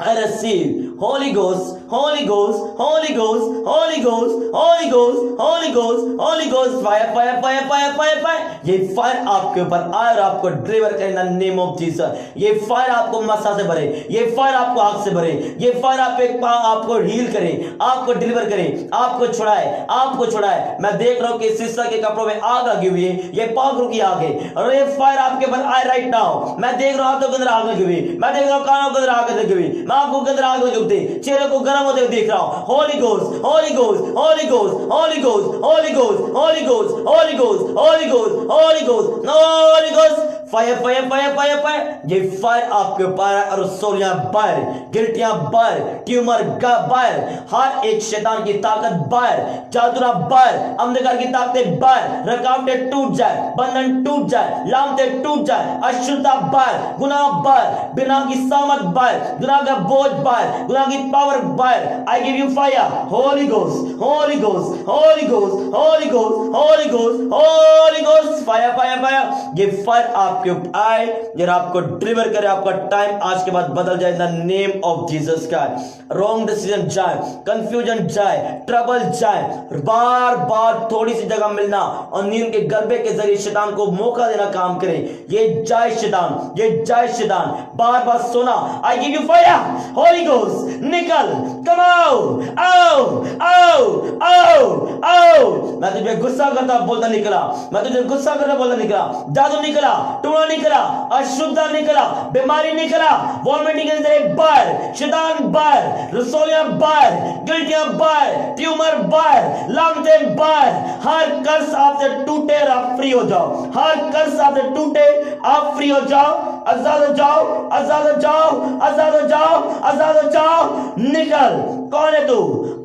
I receive Holy Ghost, Holy Ghost, Holy Ghost, Holy Ghost, Holy Ghost, Holy Ghost, Holy Ghost, fire, fire, fire, fire, fire, fire। ये फायर आपके ऊपर आए और आपको डिलीवर करे इन द नेम ऑफ जीसस। ये फायर आपको मसा से भरे, ये फायर आपको आग से भरे, ये फायर आपको हील करे, आपको डिलीवर करे, आपको छुड़ाए, आपको छुड़ाए। मैं देख रहा हूँ कि सिस्टर के कपड़ों में आग लगी हुई है, ये पाखरू की आग है और ये फायर आपके ऊपर आए राइट नाउ। मैं देख रहा हूँ हाथों के अंदर आग लगी हुई, मैं देख रहा हूँ कानों के अंदर आग लगी हुई, मैं आपको के अंदर आग लगी हुई, चेहरे को गर्म होते हुए देख रहा हूँ। Holi ghost, Holi ghost, Holi ghost, Holi ghost, Holi ghost, Holi ghost, Holi ghost, Holi ghost, Holi ghost, Holi ghost, fire, fire, fire, fire, fire. ये फायर आपके ऊपर है और सोलियां बाहर, गिल्टियां बाहर, ट्यूमर बाहर, हर एक शैतान की ताकत बाहर, जादूरा बाहर, अंधकार की ताकतें बाहर, रकावटें टूट जाए, बंधन टूट जाए, लामतें टूट जाए, अशुद्धता बाहर, गुनाह बाहर, बिना की सामत बाहर, गुनाह का बोझ बाहर, गुनाह की पावर बाहर। I give you fire, Holi ghost, Holi ghost, Holi ghost, Holi ghost, Holi ghost, Holi ghost, fire, fire, fire. ये फायर आपके ऊपर आए और आपको डिलीवर करे, आपका टाइम आज के बाद बदल जाए इन the name of Jesus Christ. Wrong decision जाए, कंफ्यूजन जाए, ट्रबल जाए, बार बार थोड़ी सी जगह मिलना और नींद के गलबे के जरिए शैतान को मौका देना काम करे, ये जाए शैतान, ये जाए शैतान, बार बार सोना। I give you fire, Holi ghost, निकल, कम आओ, आओ, आओ, आओ, आओ। मैं तुझे गुस्सा करता बोलता निकला, मैं तुझे गुस्सा करता बोलता निकला, जादू निकला, टूणा निकला, अशुद्धता निकला, बीमारी निकला, वॉमिटिंग बाहर, शैतान बाहर, रसोलियां बाहर, गिल्टियां बाहर, ट्यूमर बाहर, लामते बाहर। हर कर्ज आपसे टूटे और आप फ्री हो जाओ, हर कर्ज आपसे टूटे आप फ्री हो जाओ, आजाद हो जाओ, आजाद हो जाओ, आजाद हो जाओ, आजाद हो जाओ। निकल, कौन है तू?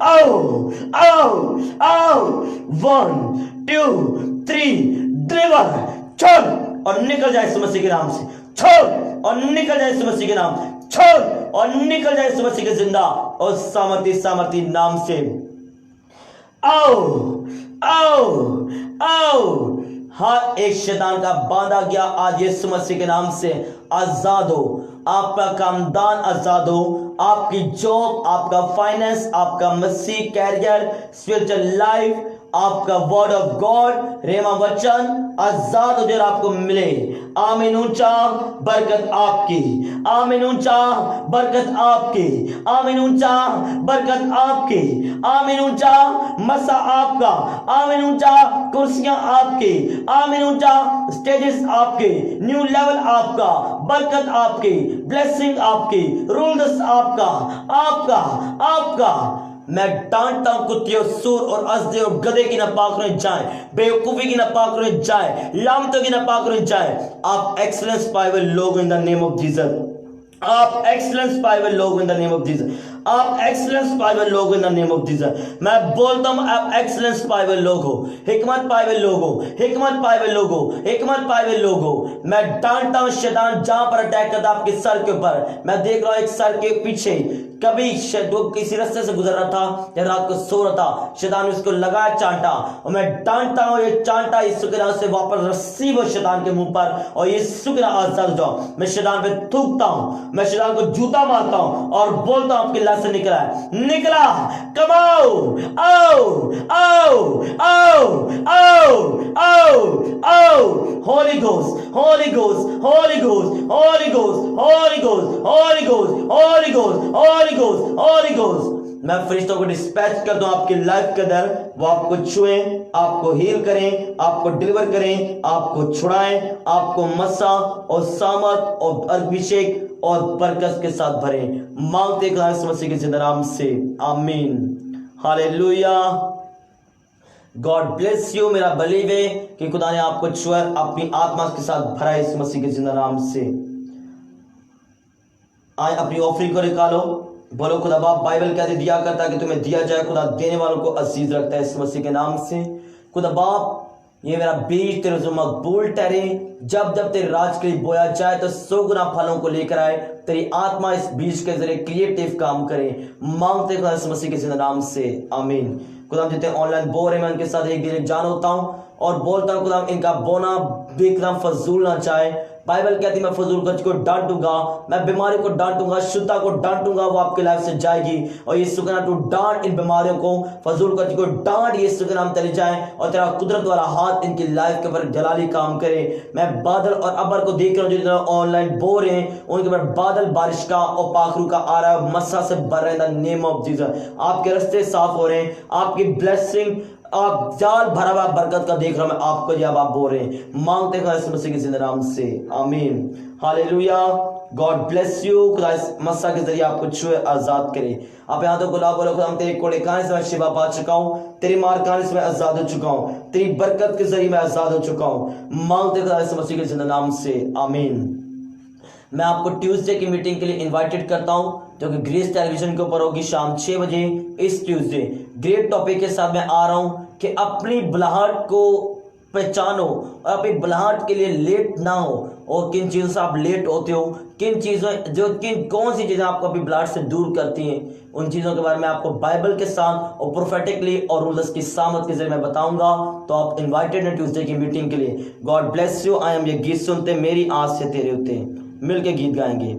आओ, आओ, आओ। 1 2 3 डिलीवर, छोड़ और निकल जाए यीशु मसीह के नाम से, छोड़ और निकल जाए यीशु मसीह के नाम, छोड़ और निकल जाए यीशु मसीह के जिंदा और सामर्थी नाम से। आओ, आओ, आओ। हर एक शैतान का बांधा गया आज यीशु मसीह के नाम से आजाद हो, आपका खानदान आजाद हो, आपकी जॉब, आपका फाइनेंस, आपका मसीह कैरियर, स्पिरिचुअल लाइफ, आपका वर्ड ऑफ गॉड, रेमा वचन आजाद हो जाए आपको मिले। आमीन ऊंचा, बरकत आपकी, आमीन ऊंचा, बरकत आपकी, आमीन ऊंचा, बरकत आपकी, आमीन ऊंचा, मसा आपका, आमीन ऊंचा, कुर्सियां आपकी, आमीन ऊंचा, स्टेजेस आपके, न्यू लेवल आपका, बरकत आपकी, ब्लेसिंग आपकी, रूल्स आपका, आपका, आपका। मैं डांटता हूं कुत्तियों, सूर और असदे और गधे की नापाक जाए, बेवकूफी की नापाक जाए, लामतों की नापाक जाए। आप एक्सीलेंस पाए हुए लोग इन द नेम ऑफ जीसस, आप एक्सीलेंस पाए हुए लोग इन द नेम ऑफ जीसस। आप एक्सीलेंस पाए हुए लोग हो इन द नेम ऑफ जीसस। मैं बोलता हूं आप एक्सीलेंस पाए हुए लोग हो, हिकमत पाए हुए लोग हो, हिकमत पाए हुए लोग हो, हिकमत पाए हुए लोग हो। मैं डांटता हूं शैतान जहां पर अटैक करता आपके सर के ऊपर। मैं देख रहा हूं एक सर के पीछे कभी वो किसी रास्ते से गुजर रहा था या रात को सो रहा था, शैतान ने उसको लगाया चांटा, और मैं डांटता हूं ये चांटा यीशु के नाम से वापस रिसीव हो शैतान के मुंह पर, और यीशु के नाम आजाद हो जाओ। मैं शैतान पे थूकता हूं, मैं शैतान को जूता मारता हूं और बोलता हूं आपकी लाश से निकला है, निकला, कमाओ, आओ आओ आओ आओ आओ आओ। Holi ghost, Holi ghost, Holi ghost, Holi ghost, Holi ghost, Holi ghost, Holi ghost, Holi ghost, Holi ghost. मैं फरिश्तों को डिस्पैच कर दूं आपकी लाइफ के अंदर, वो आपको छुएं, आपको हील करें, आपको डिलीवर करें, आपको छुड़ाएं, आपको मसा और सामर्थ और अभिषेक और बरकत के साथ भरें। मांगते हैं यीशु मसीह के जिंदा नाम से, आमीन, हालेलुया। God bless you. मेरा बिलीव है कि खुदा ने आपको छुआ, अपनी आत्मा के साथ भरा यीशु मसीह के जिंदा नाम से। आए अपनी ऑफरिंग को निकालो, बोलो खुदा बाप बाइबल कहते दिया करता है कि तुम्हें दिया जाए, खुदा देने वालों को अजीज रखता है इस मसीह के नाम से। खुदा बाप ये मेरा बीज तेरे जो मकबूल ठहरे, जब जब तेरे राज के लिए बोया जाए तो 100 गुना फलों को लेकर आए, तेरी आत्मा इस बीज के जरिए क्रिएटिव काम करे। मांगते खुदा इस मसीह के जिंदा नाम से, आमीन। खुदा जितने ऑनलाइन बो रहे मैं उनके साथ एक दिन जान होता हूँ और बोलता हूँ खुदा इनका बोना भी एकदम फजूल ना चाहे। बाइबल कहती है मैं फजूल खर्च को डांटूंगा, मैं बीमारी को डांटूंगा, शुद्धता को डांटूंगा, वो आपकी लाइफ से जाएगी। और यीशु के नाम तू डांट इन बीमारियों को, फजूल खर्च को डांट, यीशु के नाम चली जाए और तेरा कुदरत वाला हाथ इनकी लाइफ के ऊपर जलाली काम करे। मैं बादल और अबर को देख रहा हूँ जो ऑनलाइन बोर हैं उनके ऊपर बादल बारिश का और पाखरू का आ रहा है, मस्सा से भर रहे हैं इन द नेम ऑफ जीसस। आपके रास्ते साफ हो रहे हैं, आपकी ब्लेसिंग आप जाल भरा हुआ बरकत का देख रहा हूं मैं आपको, जब आप बोल रहे हैं मांगते हैं इस मसीह के जिंदा नाम से, आमीन, हालेलुया। God bless you. खुदा इस मस्सा के जरिए आपको छुए, आजाद करे। आप यहाँ तो गुलाब बोलो खुदा तेरे कोड़े खाने से मैं शिफा पा चुका हूँ, तेरी मार खाने से मैं आजाद हो चुका हूँ, तेरी बरकत के जरिए मैं आजाद हो चुका हूँ। मांगते खुदा इस मसीह के जिंदा नाम से, आमीन। मैं आपको ट्यूसडे की मीटिंग के लिए इनवाइटेड करता हूं जो कि ग्रेस टेलीविजन के ऊपर होगी शाम 6 बजे इस ट्यूसडे। ग्रेट टॉपिक के साथ मैं आ रहा हूं कि अपनी बुलाहट को पहचानो और अपनी बुलाहट के लिए लेट ना हो, और किन चीज़ों से आप लेट होते हो, किन चीज़ों जो कौन सी चीज़ें आपको अपनी बुलाहट से दूर करती हैं, उन चीज़ों के बारे में आपको बाइबल के साथ और प्रोफेटिकली और रूलर्स की सामत के जरिए मैं बताऊंगा। तो आप इन्वाइटेड हैं ट्यूसडे की मीटिंग के लिए। God bless you. I am ये गीत सुनते मेरी आस से तेरे होते, मिलके गीत गाएंगे।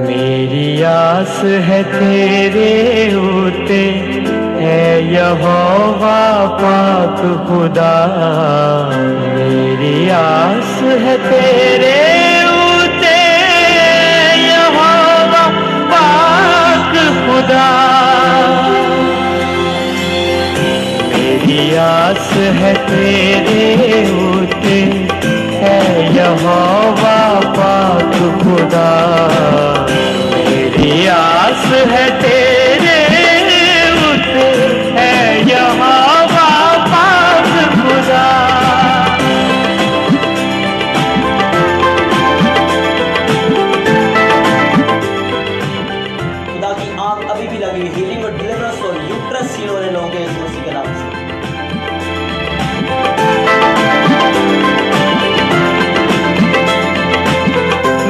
मेरी आस है तेरे होते है यहोवा पाक खुदा, मेरी आस है तेरे होते यहोवा पाक खुदा, मेरी आस है तेरे होते है यहोवा पाक खुदा, मेरी आस है तेरे होते है यहोवा पाक खुदा। खुदा की आंख अभी भी लगी, हीलिंग और डिलीवरेंस और यूट्रस सील होने लोगों के इस मसीह के नाम से।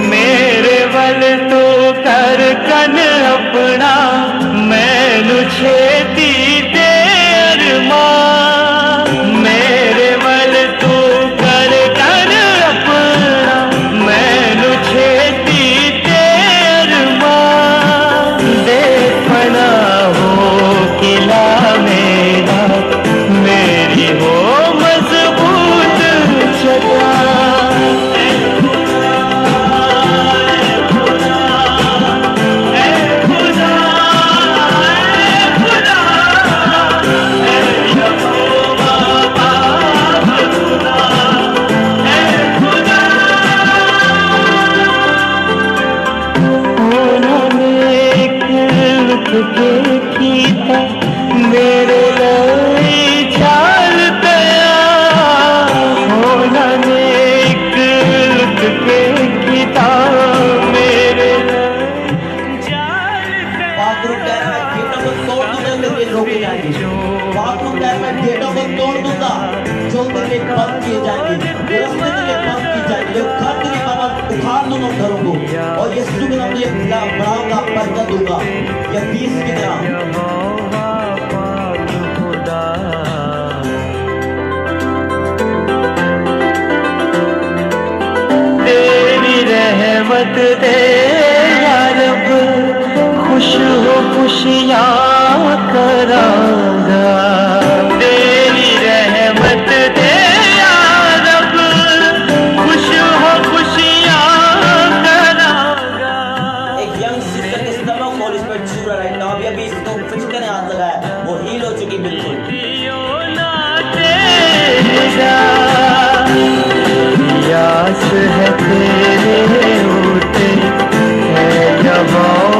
मेरे वल तो कर कन अपना मैनू छेती दे अरमान, मेरे वल तो कर कन अपना मैनू छेती दे अरमान, देखना हो किला मेरा मेरी हो मजबूत चट्टान, खुदा के कीता मेरे लिए चाल गया होना नेक लुट के कीता मेरे बाथरूम कह रहा है गेटों को तोड़ दूंगा तेरे रोके जाएंगे। बाथरूम कह रहा है गेटों को तोड़ दूंगा जो तेरे बंद किए जाएंगे, रास्ते तेरे बंद किए जाएंगे, घर तेरे बाबा उखाड़ दूंगा घरों को और ये सुगंध ये बढ़ाऊंगा पैदा दूंगा ये 20 की तरह। तेरी रहमत दे या रब खुश हो खुशियाँ करांगा। तेरी रहमत दे या रब खुश हो खुशियाँ करांगा। एक यंग सिस्टर के स्टमक कॉलेज में छू रहा है ना, अभी इसको फिजिकल हाथ लगाया वो हील हो चुकी बिल्कुल। यास है तेरे होते है जवान